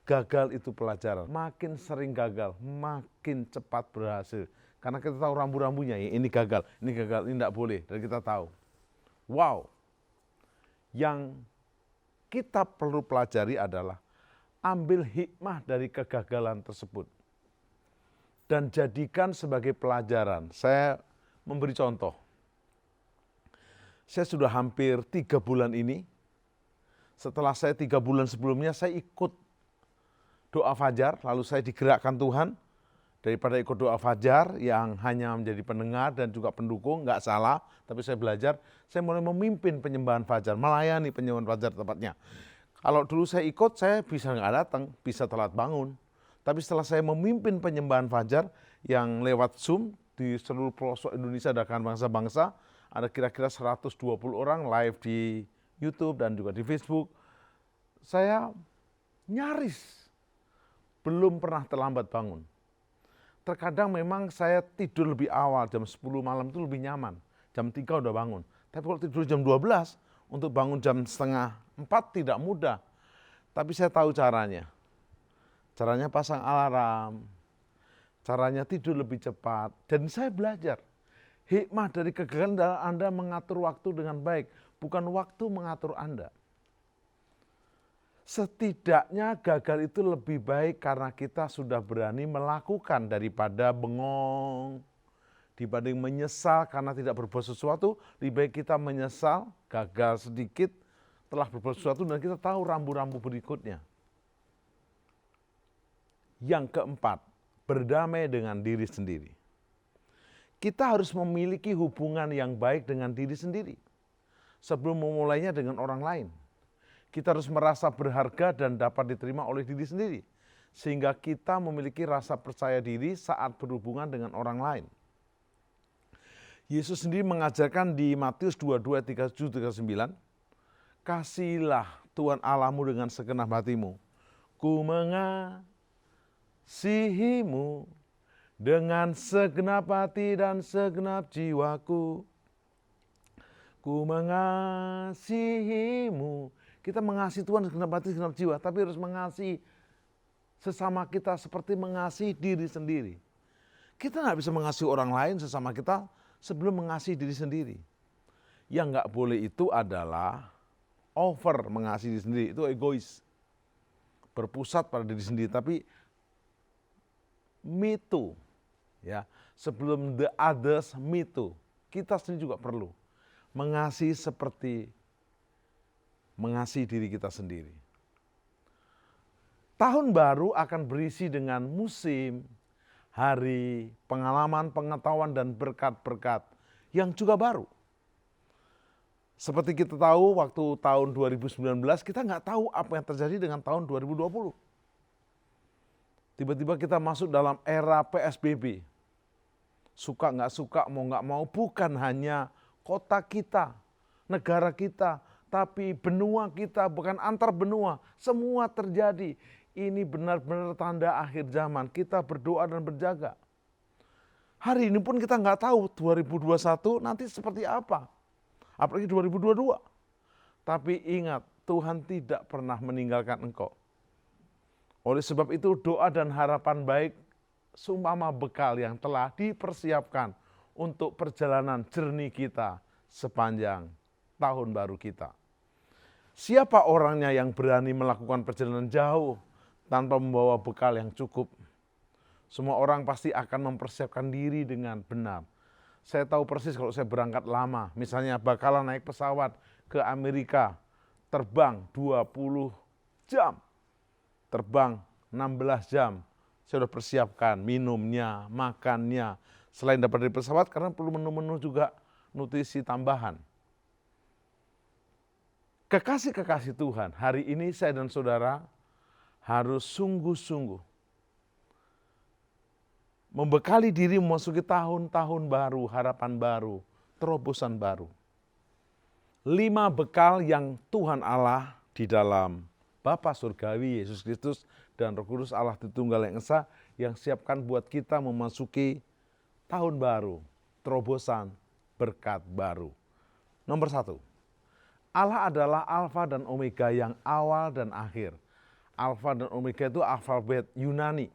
Gagal itu pelajaran. Makin sering gagal, makin cepat berhasil. Karena kita tahu rambu-rambunya, ini gagal, ini tidak boleh. Dan kita tahu. Wow. Yang kita perlu pelajari adalah ambil hikmah dari kegagalan tersebut. Dan jadikan sebagai pelajaran. Saya memberi contoh. Saya sudah hampir 3 bulan ini. Setelah saya 3 bulan sebelumnya, saya ikut doa fajar, lalu saya digerakkan Tuhan. Daripada ikut doa fajar yang hanya menjadi pendengar dan juga pendukung, nggak salah, tapi saya belajar, saya mulai memimpin penyembahan fajar, melayani penyembahan fajar tepatnya. Kalau dulu saya ikut, saya bisa nggak datang, bisa telat bangun. Tapi setelah saya memimpin penyembahan fajar yang lewat Zoom di seluruh pelosok Indonesia dan bangsa-bangsa, ada kira-kira 120 orang live di YouTube dan juga di Facebook. Saya nyaris belum pernah terlambat bangun. Terkadang memang saya tidur lebih awal, jam 10 malam itu lebih nyaman. Jam 3 udah bangun. Tapi kalau tidur jam 12, untuk bangun jam setengah 4 tidak mudah. Tapi saya tahu caranya. Caranya pasang alarm, caranya tidur lebih cepat. Dan saya belajar. Hikmah dari kegagalan adalah Anda mengatur waktu dengan baik, bukan waktu mengatur Anda. Setidaknya gagal itu lebih baik karena kita sudah berani melakukan daripada bengong. Dibanding menyesal karena tidak berbuat sesuatu, lebih baik kita menyesal, gagal sedikit, telah berbuat sesuatu dan kita tahu rambu-rambu berikutnya. Yang keempat, berdamai dengan diri sendiri. Kita harus memiliki hubungan yang baik dengan diri sendiri sebelum memulainya dengan orang lain. Kita harus merasa berharga dan dapat diterima oleh diri sendiri, sehingga kita memiliki rasa percaya diri saat berhubungan dengan orang lain. Yesus sendiri mengajarkan di Matius 22, 37-39, kasihilah Tuhan Allahmu dengan segenap hatimu. Ku mengasihimu dengan segenap hati dan segenap jiwaku. Ku mengasihimu. Kita mengasihi Tuhan segenap hati, segenap jiwa, tapi harus mengasihi sesama kita seperti mengasihi diri sendiri. Kita nggak bisa mengasihi orang lain sesama kita sebelum mengasihi diri sendiri. Yang nggak boleh itu adalah over mengasihi diri sendiri, itu egois. Berpusat pada diri sendiri, tapi me too. Ya, sebelum the others, me too. Kita sendiri juga perlu mengasihi seperti mengasihi diri kita sendiri. Tahun baru akan berisi dengan musim, hari, pengalaman, pengetahuan, dan berkat-berkat yang juga baru. Seperti kita tahu waktu tahun 2019, kita nggak tahu apa yang terjadi dengan tahun 2020. Tiba-tiba kita masuk dalam era PSBB. Suka nggak suka, mau nggak mau, bukan hanya kota kita, negara kita, tapi benua kita, bukan antar benua, semua terjadi. Ini benar-benar tanda akhir zaman, kita berdoa dan berjaga. Hari ini pun kita nggak tahu 2021 nanti seperti apa, apalagi 2022. Tapi ingat, Tuhan tidak pernah meninggalkan engkau. Oleh sebab itu doa dan harapan baik seumpama bekal yang telah dipersiapkan untuk perjalanan jernih kita sepanjang tahun baru kita. Siapa orangnya yang berani melakukan perjalanan jauh tanpa membawa bekal yang cukup? Semua orang pasti akan mempersiapkan diri dengan benar. Saya tahu persis kalau saya berangkat lama, misalnya bakalan naik pesawat ke Amerika, terbang 20 jam, terbang 16 jam. Saya sudah persiapkan minumnya, makannya. Selain dapat dari pesawat, karena perlu menu-menu juga nutrisi tambahan. Kekasih-kekasih Tuhan, hari ini saya dan saudara harus sungguh-sungguh membekali diri memasuki tahun-tahun baru, harapan baru, terobosan baru. 5 bekal yang Tuhan Allah di dalam Bapa Surgawi, Yesus Kristus, dan Roh Kudus Allah Tritunggal yang Esa yang siapkan buat kita memasuki tahun baru, terobosan, berkat baru. Nomor 1, Allah adalah Alfa dan Omega yang awal dan akhir. Alfa dan Omega itu alfabet Yunani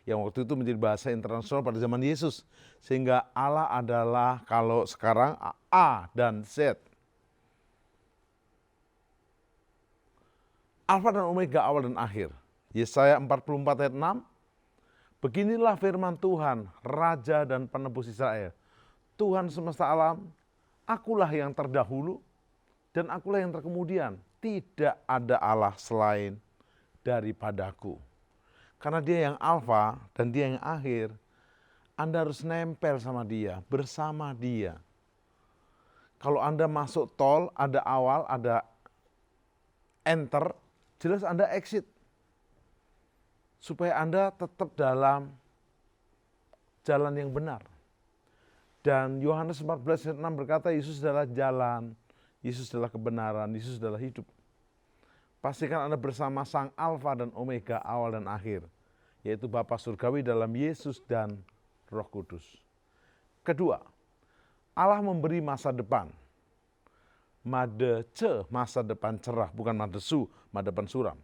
yang waktu itu menjadi bahasa internasional pada zaman Yesus. Sehingga Allah adalah kalau sekarang A dan Z. Alfa dan Omega, awal dan akhir. Yesaya 44 ayat 6. Beginilah firman Tuhan, Raja dan Penebus Israel. Tuhan semesta alam, akulah yang terdahulu dan akulah yang terkemudian. Tidak ada Allah selain daripadaku. Karena dia yang alfa dan dia yang akhir, Anda harus nempel sama dia, bersama dia. Kalau Anda masuk tol, ada awal, ada enter, jelas Anda exit. Supaya Anda tetap dalam jalan yang benar. Dan Yohanes 14 ayat 6 berkata, Yesus adalah jalan, Yesus adalah kebenaran, Yesus adalah hidup. Pastikan Anda bersama Sang Alfa dan Omega, awal dan akhir. yaitu Bapa Surgawi dalam Yesus dan Roh Kudus. Kedua, Allah memberi masa depan. Madece, masa depan cerah, bukan madesu, masa depan suram.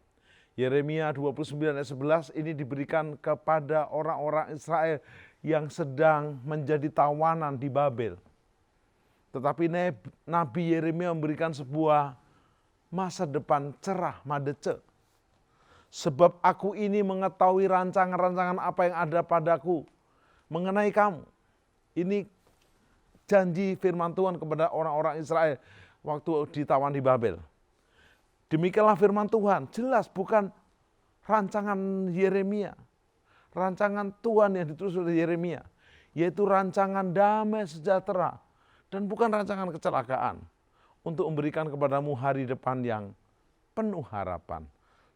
Yeremia 29 ayat 11 ini diberikan kepada orang-orang Israel yang sedang menjadi tawanan di Babel. Tetapi Nabi Yeremia memberikan sebuah masa depan cerah, madece. Sebab aku ini mengetahui rancangan-rancangan apa yang ada padaku mengenai kamu. Ini janji firman Tuhan kepada orang-orang Israel waktu ditawan di Babel. Demikianlah firman Tuhan, jelas bukan rancangan Yeremia. Rancangan Tuhan yang ditulis oleh Yeremia, yaitu rancangan damai sejahtera dan bukan rancangan kecelakaan untuk memberikan kepadamu hari depan yang penuh harapan.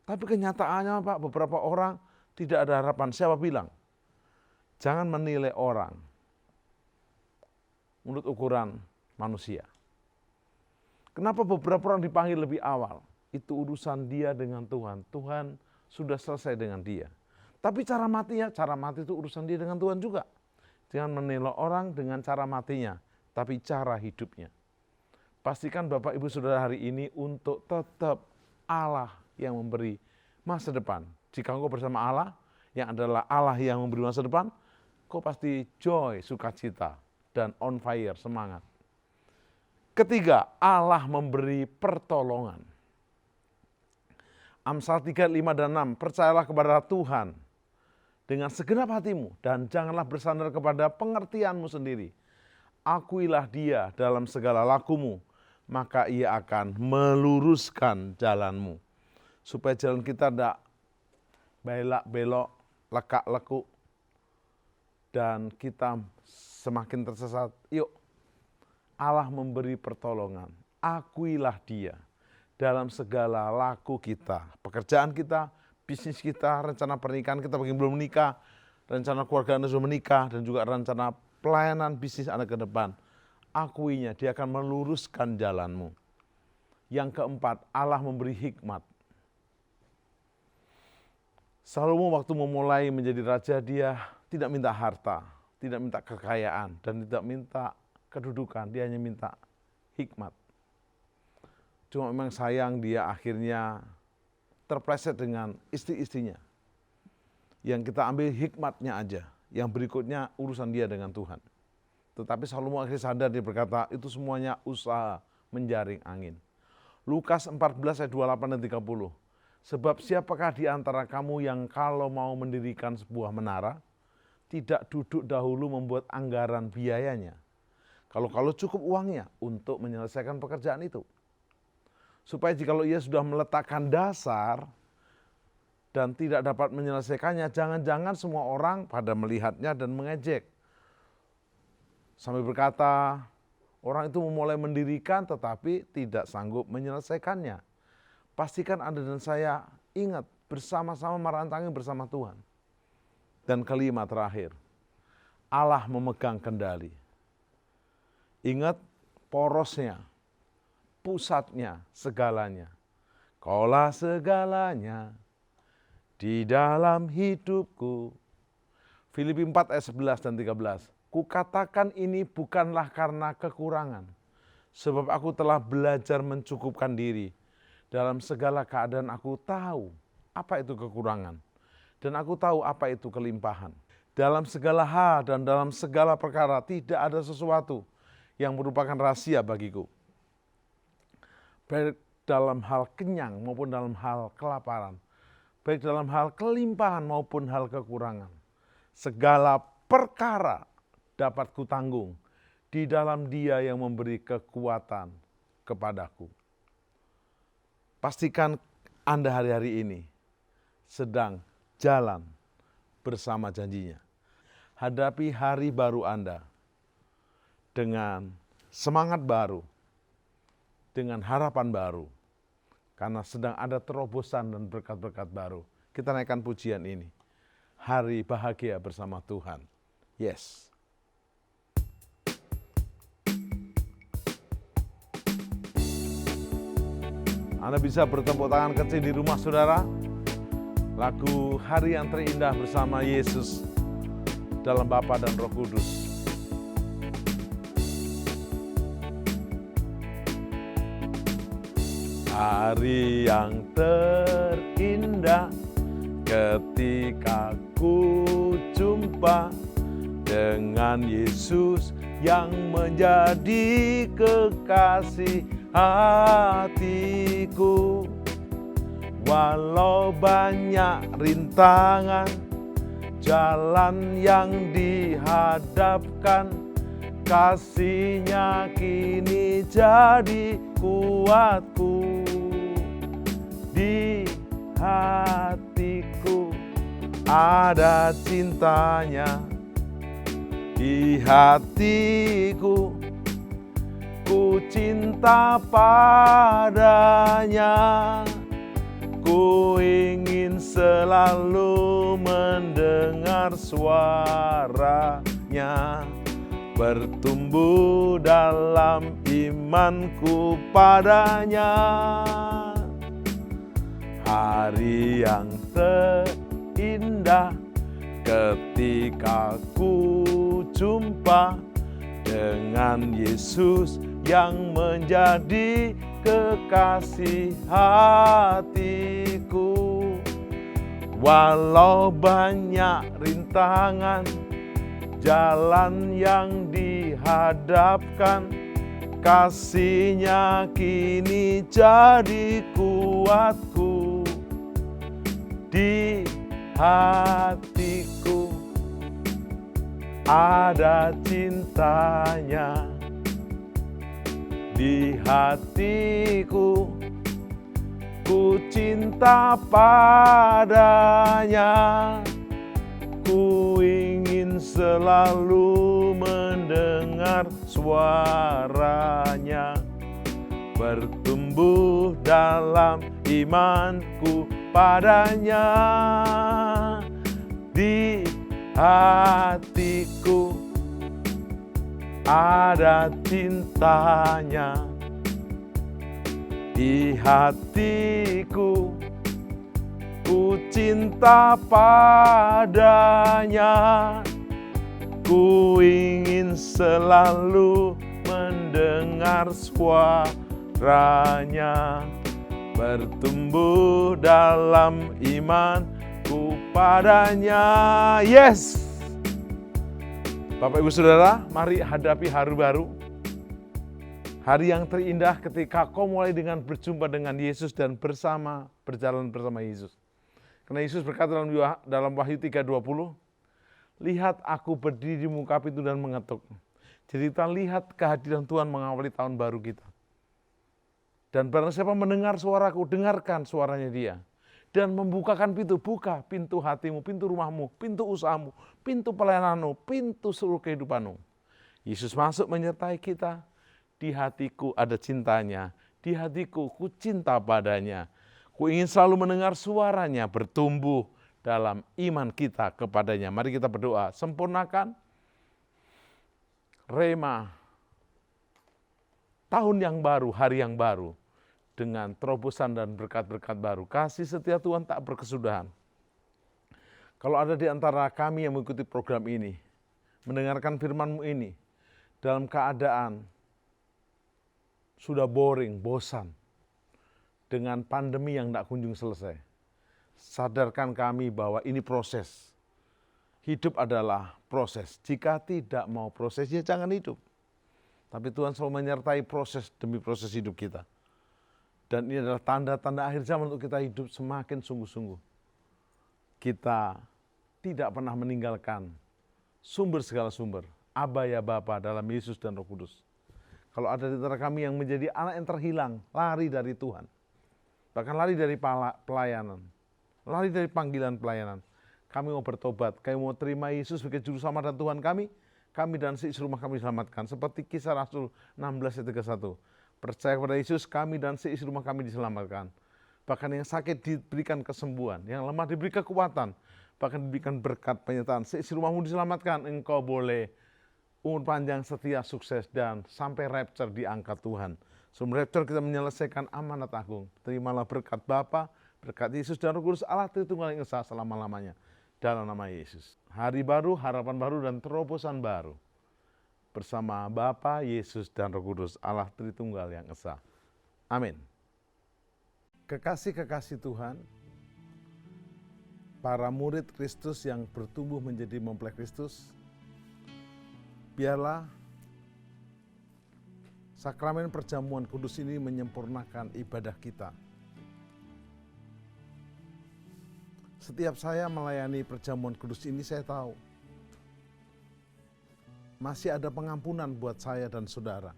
Tapi kenyataannya Pak, beberapa orang tidak ada harapan. Siapa bilang? Jangan menilai orang menurut ukuran manusia. Kenapa beberapa orang dipanggil lebih awal? Itu urusan dia dengan Tuhan. Tuhan sudah selesai dengan dia. Tapi cara mati itu urusan dia dengan Tuhan juga. Jangan menilai orang dengan cara matinya, tapi cara hidupnya. Pastikan Bapak Ibu Saudara hari ini untuk tetap Allah yang memberi masa depan. Jika engkau bersama Allah, yang adalah Allah yang memberi masa depan, kau pasti joy, sukacita, dan on fire, semangat. Ketiga, Allah memberi pertolongan. Amsal 3, 5, dan 6, percayalah kepada Tuhan dengan segenap hatimu dan janganlah bersandar kepada pengertianmu sendiri. Akuilah dia dalam segala lakumu, maka ia akan meluruskan jalanmu. Supaya jalan kita tidak belak-belok, lekak-lekuk, dan kita semakin tersesat. Yuk, Allah memberi pertolongan. Akuilah dia dalam segala laku kita, pekerjaan kita, bisnis kita, rencana pernikahan kita bagi belum menikah, rencana keluarga Anda sudah menikah, dan juga rencana pelayanan bisnis Anda ke depan. Akuinya, dia akan meluruskan jalanmu. Yang keempat, Allah memberi hikmat. Salomo waktu memulai menjadi raja, dia tidak minta harta, tidak minta kekayaan, dan tidak minta kedudukan, dia hanya minta hikmat. Cuma memang sayang dia akhirnya terpleset dengan istri-istrinya. Yang kita ambil hikmatnya aja, yang berikutnya urusan dia dengan Tuhan. Tetapi Salomo akhirnya sadar, dia berkata, itu semuanya usaha menjaring angin. Lukas 14 ayat 28 dan 30. Sebab siapakah di antara kamu yang kalau mau mendirikan sebuah menara, tidak duduk dahulu membuat anggaran biayanya. Kalau cukup uangnya untuk menyelesaikan pekerjaan itu. Supaya jikalau ia sudah meletakkan dasar dan tidak dapat menyelesaikannya, jangan-jangan semua orang pada melihatnya dan mengejek. Sampai berkata, orang itu memulai mendirikan tetapi tidak sanggup menyelesaikannya. Pastikan Anda dan saya ingat bersama-sama merantangi bersama Tuhan. Dan kelima terakhir, Allah memegang kendali. Ingat porosnya, pusatnya, segalanya. Kaulah segalanya di dalam hidupku. Filipi 4 ayat 11 dan 13. Kukatakan ini bukanlah karena kekurangan, sebab aku telah belajar mencukupkan diri. Dalam segala keadaan aku tahu apa itu kekurangan, dan aku tahu apa itu kelimpahan. Dalam segala hal dan dalam segala perkara tidak ada sesuatu yang merupakan rahasia bagiku. Baik dalam hal kenyang maupun dalam hal kelaparan, baik dalam hal kelimpahan maupun hal kekurangan. Segala perkara dapat kutanggung di dalam Dia yang memberi kekuatan kepadaku. Pastikan Anda hari-hari ini sedang jalan bersama janjinya. Hadapi hari baru Anda dengan semangat baru, dengan harapan baru, karena sedang ada terobosan dan berkat-berkat baru. Kita naikkan pujian ini. Hari bahagia bersama Tuhan. Yes. Anda bisa bertepuk tangan kecil di rumah saudara. Lagu Hari yang Terindah bersama Yesus dalam Bapa dan Roh Kudus. Hari yang terindah ketika ku jumpa dengan Yesus yang menjadi kekasih hatiku. Walau banyak rintangan, jalan yang dihadapkan, kasih-Nya kini jadi kuatku. Di hatiku ada cintanya, di hatiku ku cinta padanya. Ku ingin selalu mendengar suaranya, bertumbuh dalam imanku padanya. Hari yang terindah ketika ku jumpa dengan Yesus yang menjadi kekasih hatiku. Walau banyak rintangan, jalan yang dihadapkan, kasih-Nya kini jadi kuatku. Di hatiku ada cintanya, di hatiku ku cinta padanya. Ku ingin selalu mendengar suaranya, bertumbuh dalam imanku padanya. Di hatiku ada cintanya, di hatiku ku cinta padanya. Ku ingin selalu mendengar suaranya, bertumbuh dalam imanku padanya. Yes! Bapak Ibu Saudara, mari hadapi hari baru. Hari yang terindah ketika kau mulai dengan berjumpa dengan Yesus dan berjalan bersama Yesus. Karena Yesus berkata dalam Wahyu 3:20, lihat aku berdiri di muka pintu dan mengetuk. Jadi kita lihat kehadiran Tuhan mengawali tahun baru kita. Dan barang siapa mendengar suaraku, dengarkan suaranya Dia. Dan membukakan pintu, buka pintu hatimu, pintu rumahmu, pintu usahamu, pintu pelayananmu, pintu seluruh kehidupanmu. Yesus masuk menyertai kita. Di hatiku ada cintanya, di hatiku ku cinta padanya. Ku ingin selalu mendengar suaranya, bertumbuh dalam iman kita kepadanya. Mari kita berdoa, sempurnakan rema tahun yang baru, hari yang baru, dengan terobosan dan berkat-berkat baru. Kasih setia Tuhan tak berkesudahan. Kalau ada di antara kami yang mengikuti program ini, mendengarkan firman-Mu ini, dalam keadaan sudah boring, bosan, dengan pandemi yang tidak kunjung selesai. Sadarkan kami bahwa ini proses. Hidup adalah proses. Jika tidak mau prosesnya, jangan hidup. Tapi Tuhan selalu menyertai proses demi proses hidup kita. Dan ini adalah tanda-tanda akhir zaman untuk kita hidup semakin sungguh-sungguh. Kita tidak pernah meninggalkan sumber segala sumber, Aba ya Bapa dalam Yesus dan Roh Kudus. Kalau ada di antara kami yang menjadi anak yang terhilang, lari dari Tuhan, bahkan lari dari pelayanan, lari dari panggilan pelayanan, kami mau bertobat, kami mau terima Yesus sebagai Juru Selamat dan Tuhan kami dan seisi rumah kami diselamatkan. Seperti Kisah Rasul 16:31. Percaya kepada Yesus, kami dan seisi rumah kami diselamatkan. Bahkan yang sakit diberikan kesembuhan, yang lemah diberi kekuatan, bahkan diberikan berkat penyertaan. Seisi rumahmu diselamatkan, engkau boleh umur panjang, setia, sukses, dan sampai rapture diangkat Tuhan. Sebelum rapture kita menyelesaikan amanat agung. Terimalah berkat Bapa, Berkat Yesus dan Roh Kudus, Allah Tritunggal yang Esa selama-lamanya. Dalam nama Yesus. Hari baru, harapan baru, dan terobosan baru. Bersama Bapa, Yesus, dan Roh Kudus, Allah Tritunggal yang Esa. Amin. Kekasih-kekasih Tuhan, para murid Kristus yang bertumbuh menjadi mempelai Kristus, biarlah sakramen perjamuan kudus ini menyempurnakan ibadah kita. Setiap saya melayani perjamuan kudus ini, saya tahu masih ada pengampunan buat saya dan saudara.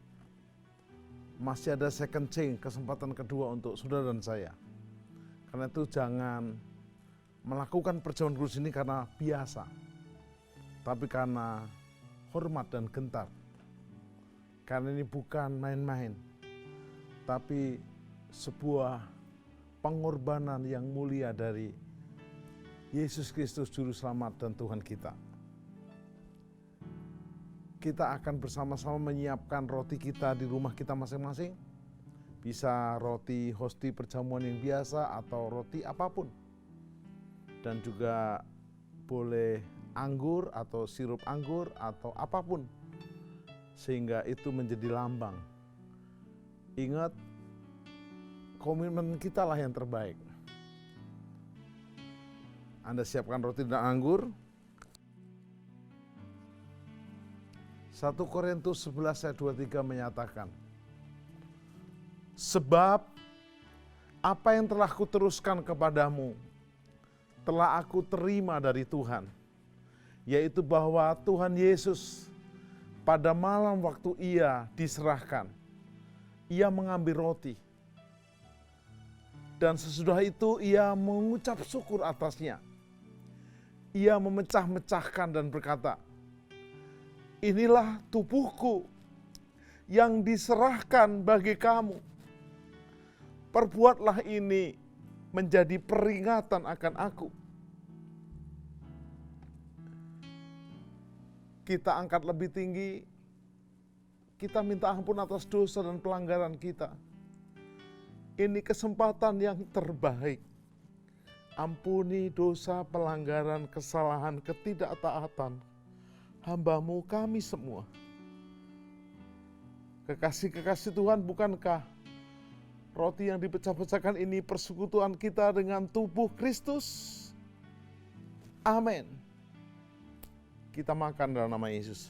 Masih ada second chance, kesempatan kedua untuk saudara dan saya. Karena itu jangan melakukan perjamuan kudus ini karena biasa, tapi karena hormat dan gentar. Karena ini bukan main-main, tapi sebuah pengorbanan yang mulia dari Yesus Kristus Juru Selamat dan Tuhan kita. Kita akan bersama-sama menyiapkan roti kita di rumah kita masing-masing. Bisa roti hosti perjamuan yang biasa atau roti apapun. Dan juga boleh anggur atau sirup anggur atau apapun. Sehingga itu menjadi lambang. Ingat, komitmen kita lah yang terbaik. Anda siapkan roti dan anggur. 1 Korintus 11 ayat 23 menyatakan, sebab apa yang telah kuteruskan kepadamu, telah aku terima dari Tuhan, yaitu bahwa Tuhan Yesus pada malam waktu ia diserahkan, ia mengambil roti. Dan sesudah itu ia mengucap syukur atasnya. Ia memecah-mecahkan dan berkata, inilah tubuhku yang diserahkan bagi kamu. Perbuatlah ini menjadi peringatan akan aku. Kita angkat lebih tinggi, kita minta ampun atas dosa dan pelanggaran kita. Ini kesempatan yang terbaik. Ampuni dosa, pelanggaran, kesalahan, ketidaktaatan hamba-Mu kami semua. Kekasih-kekasih Tuhan, bukankah roti yang dipecah-pecahkan ini persekutuan kita dengan tubuh Kristus? Amin. Kita makan dalam nama Yesus.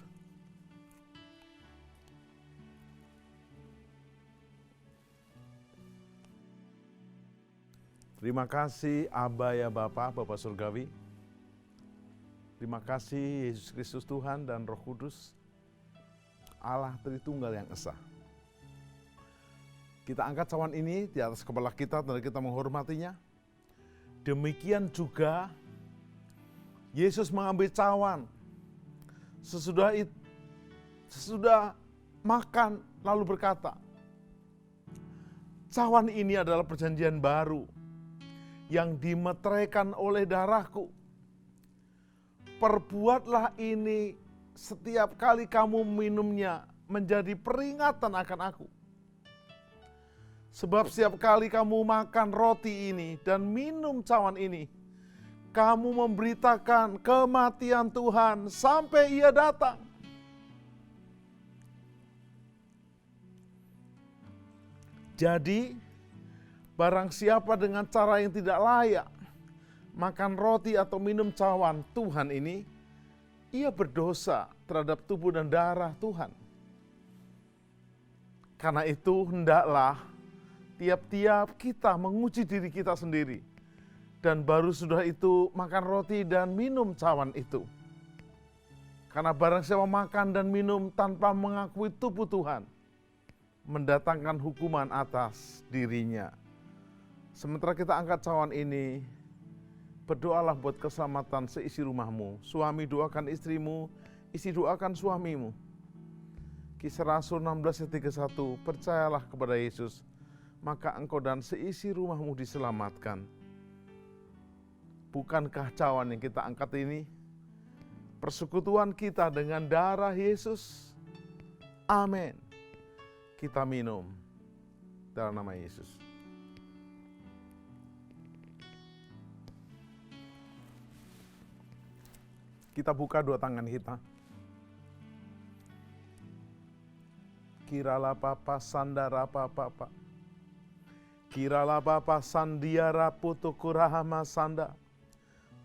Terima kasih Aba ya Bapa, Bapa Surgawi. Terima kasih Yesus Kristus Tuhan dan Roh Kudus, Allah Tritunggal yang Esa. Kita angkat cawan ini di atas kepala kita dan kita menghormatinya. Demikian juga Yesus mengambil cawan. Sesudah makan lalu berkata, cawan ini adalah perjanjian baru yang dimeteraikan oleh darahku. Perbuatlah ini setiap kali kamu minumnya menjadi peringatan akan aku. Sebab setiap kali kamu makan roti ini dan minum cawan ini, kamu memberitakan kematian Tuhan sampai Ia datang. Jadi, barang siapa dengan cara yang tidak layak makan roti atau minum cawan Tuhan ini, ia berdosa terhadap tubuh dan darah Tuhan. Karena itu hendaklah tiap-tiap kita menguji diri kita sendiri. Dan baru sudah itu makan roti dan minum cawan itu. Karena barang siapa makan dan minum tanpa mengakui tubuh Tuhan, mendatangkan hukuman atas dirinya. Sementara kita angkat cawan ini, berdoalah buat keselamatan seisi rumahmu. Suami doakan istrimu, istri doakan suamimu. Kisah Rasul 16 ayat 31, percayalah kepada Yesus, maka engkau dan seisi rumahmu diselamatkan. Bukankah cawan yang kita angkat ini persekutuan kita dengan darah Yesus? Amin. Kita minum dalam nama Yesus. Kita buka dua tangan kita. Kirala papa sandara papa. Kirala papa sandiara putukurahama sanda.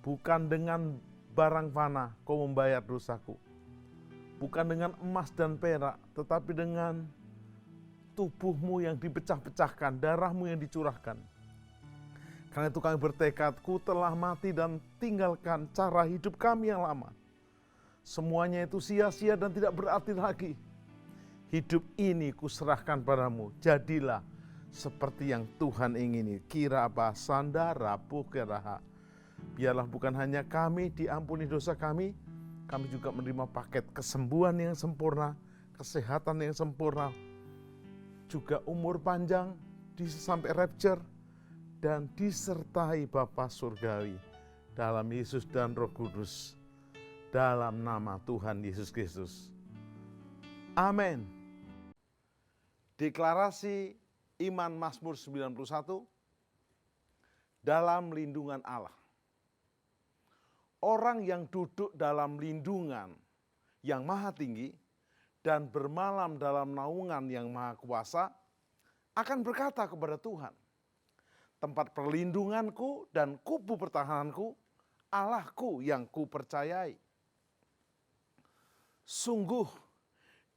Bukan dengan barang fana kau membayar dosaku. Bukan dengan emas dan perak, tetapi dengan tubuhmu yang dipecah-pecahkan, darahmu yang dicurahkan. Karena itu kami bertekad, ku telah mati dan tinggalkan cara hidup kami yang lama. Semuanya itu sia-sia dan tidak berarti lagi. Hidup ini kuserahkan padamu, jadilah seperti yang Tuhan ingini. Kira apa sandara pukeraha. Biarlah bukan hanya kami diampuni dosa kami juga menerima paket kesembuhan yang sempurna, kesehatan yang sempurna, juga umur panjang sampai rapture, dan disertai Bapa Surgawi dalam Yesus dan Roh Kudus, dalam nama Tuhan Yesus Kristus. Amin. Deklarasi iman Mazmur 91 dalam lindungan Allah. Orang yang duduk dalam lindungan yang maha tinggi dan bermalam dalam naungan yang maha kuasa akan berkata kepada Tuhan, tempat perlindunganku dan kubu pertahananku, Allahku yang kupercayai. Sungguh,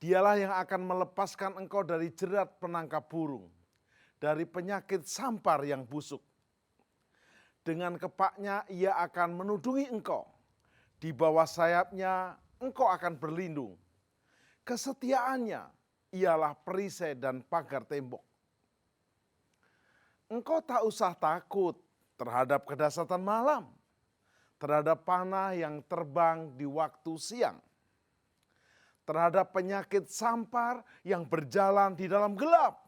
Dialah yang akan melepaskan engkau dari jerat penangkap burung, dari penyakit sampar yang busuk. Dengan kepaknya ia akan menudungi engkau, di bawah sayapnya engkau akan berlindung. Kesetiaannya ialah perisai dan pagar tembok. Engkau tak usah takut terhadap kedahsyatan malam, terhadap panah yang terbang di waktu siang, terhadap penyakit sampar yang berjalan di dalam gelap,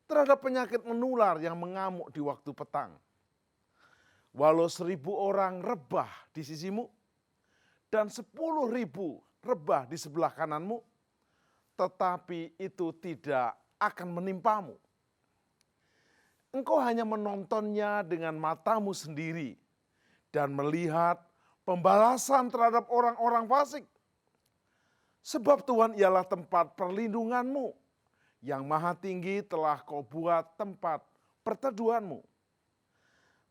terhadap penyakit menular yang mengamuk di waktu petang. Walau 1.000 orang rebah di sisimu dan 10.000 rebah di sebelah kananmu, tetapi itu tidak akan menimpamu. Engkau hanya menontonnya dengan matamu sendiri dan melihat pembalasan terhadap orang-orang fasik. Sebab Tuhan ialah tempat perlindunganmu, yang maha tinggi telah kau buat tempat perteduhanmu.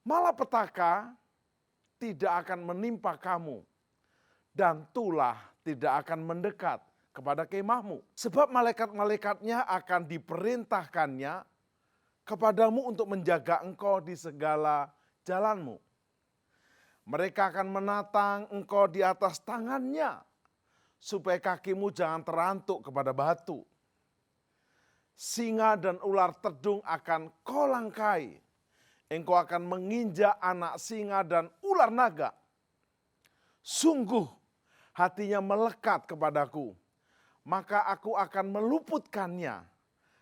Malapetaka tidak akan menimpa kamu, dan tulah tidak akan mendekat kepada kemahmu. Sebab malaikat-malaikatnya akan diperintahkannya kepadamu untuk menjaga engkau di segala jalanmu. Mereka akan menatang engkau di atas tangannya, supaya kakimu jangan terantuk kepada batu. Singa dan ular tedung akan kau langkai. Engkau akan menginjak anak singa dan ular naga. Sungguh hatinya melekat kepadaku, maka aku akan meluputkannya.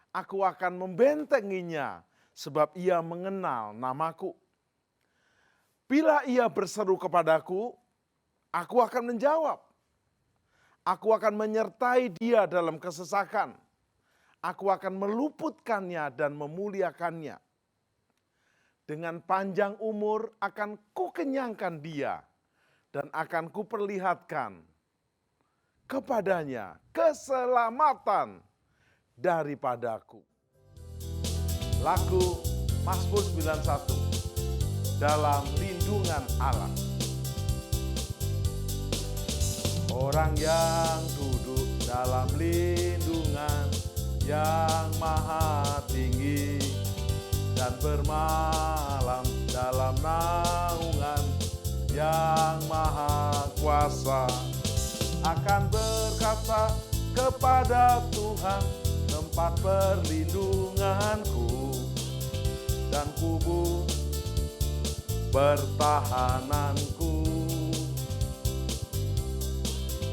Aku akan membentenginya, sebab ia mengenal namaku. Bila ia berseru kepadaku, aku akan menjawab. Aku akan menyertai dia dalam kesesakan. Aku akan meluputkannya dan memuliakannya. Dengan panjang umur akan kukenyangkan dia dan akan kuperlihatkan kepadanya keselamatan daripadaku. Lagu Mazmur 91 dalam lindungan Allah. Orang yang duduk dalam lindungan yang maha tinggi dan bermalam dalam naungan yang maha kuasa akan berkata kepada Tuhan, tempat perlindunganku dan kubu pertahananku,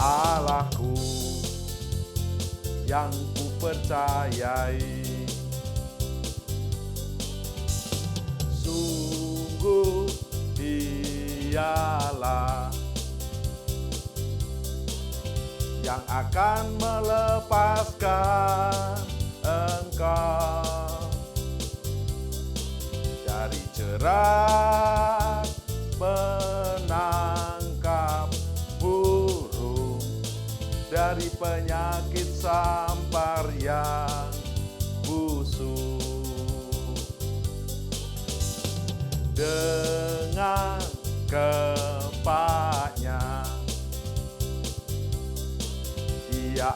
Allahku yang kupercayai. Sungguh dialah yang akan melepaskan engkau dari jerat penangkap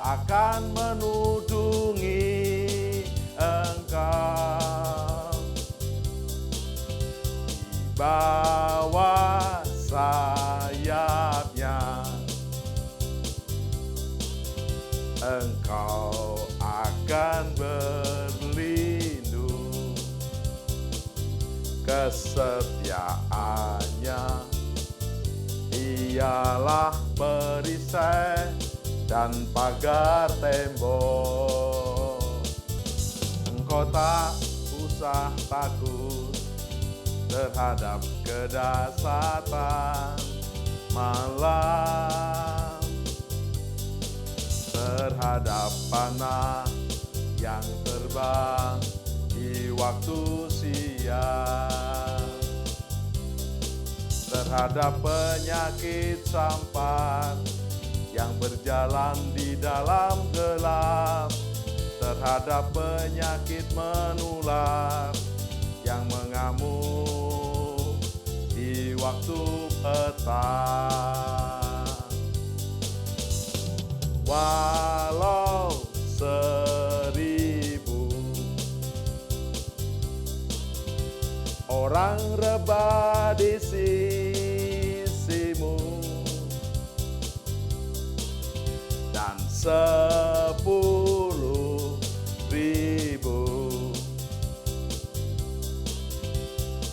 akan menudungi Engkau. Di bawah sayapnya Engkau akan berlindung. Kesetiaannya ialah perisai dan pagar tembok. Engkau tak usah takut terhadap kedahsyatan malam, terhadap panah yang terbang di waktu siang, terhadap penyakit sampat yang berjalan di dalam gelap, terhadap penyakit menular yang mengamuk di waktu petang. Walau 1000 orang rebah di sisimu dan 10.000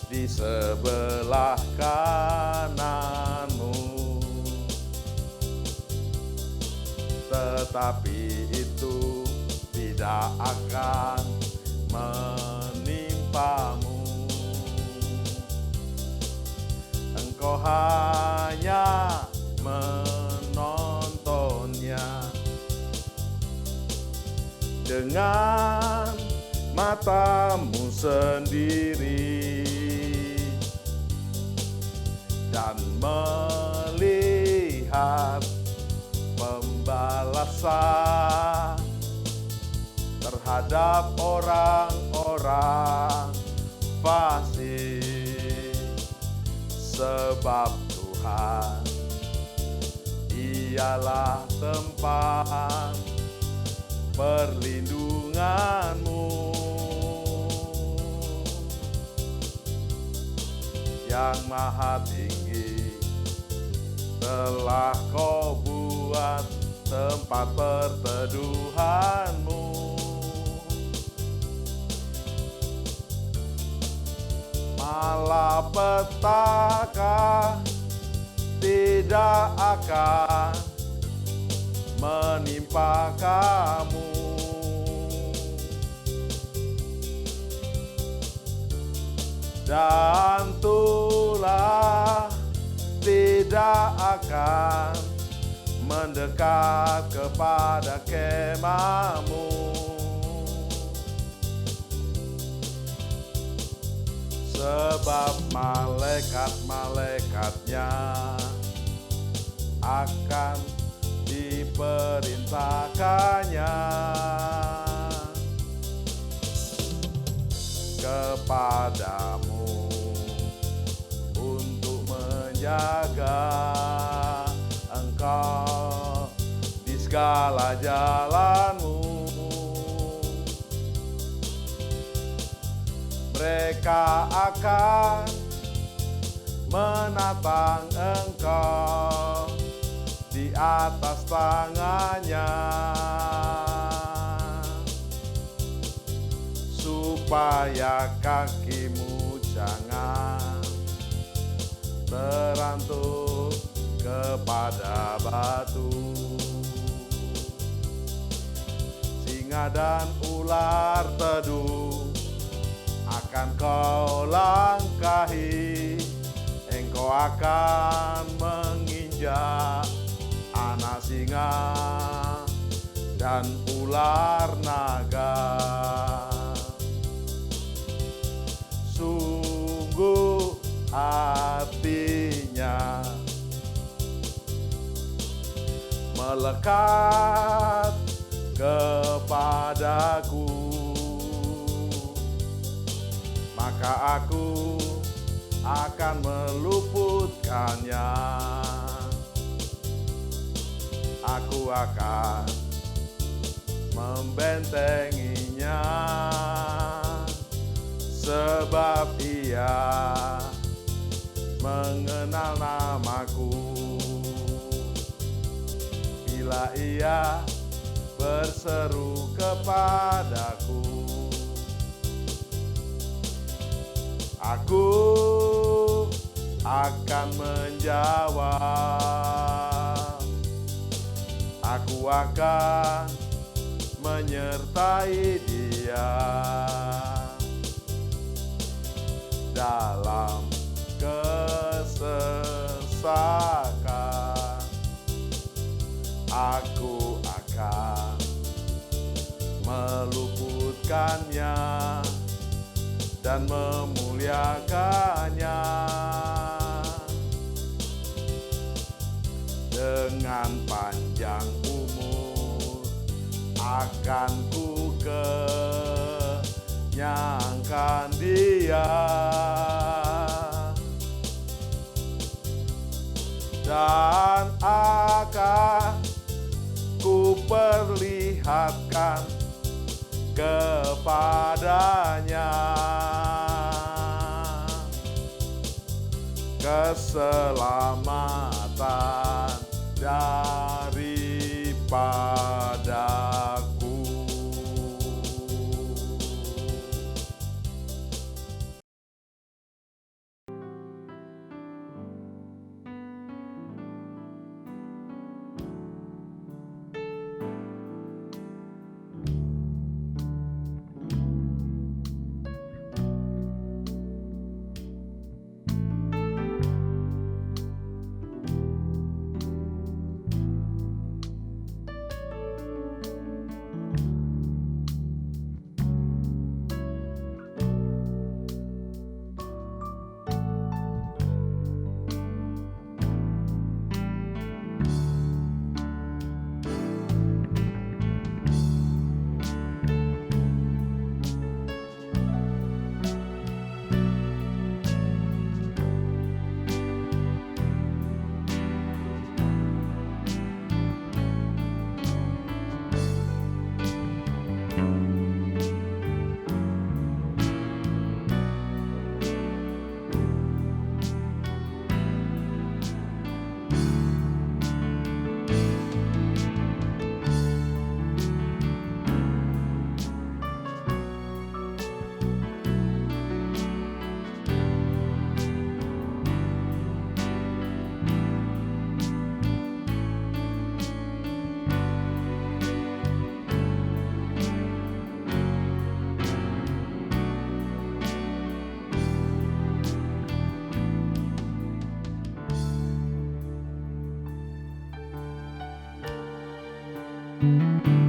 di sebelah kananmu, tetapi itu tidak akan menimpamu. Engkau hanya menontonnya dengan matamu sendiri dan melihat pembalasan terhadap orang-orang fasik. Sebab Tuhan ialah tempat perlindunganmu. Yang Maha Tinggi telah Kau buat tempat perteduhanmu. Malapetaka tidak akan menimpa kamu. Dan tulah tidak akan mendekat kepada kemahmu. Sebab malaikat-malaikatnya akan diperintahkannya kepadamu untuk menjaga engkau di segala jalanmu. Mereka akan menatang engkau di atas tangannya, supaya kakimu jangan terantuk kepada batu. Singa dan ular teduh akan kau langkahi, engkau akan menginjak anak singa dan ular naga. Sungguh hatinya melekat kepadaku, maka aku akan meluputkannya. Aku akan membentenginya, sebab Ia mengenal namaku. Bila Ia berseru kepadaku, aku akan menjawab. Aku akan menyertai dia dalam kesesakan. Aku akan meluputkannya dan memuliakannya. Dengan panjang umur akan ku kenyangkan dia, dan akan ku perlihatkan kepadanya keselamatan daripadaku. Thank you.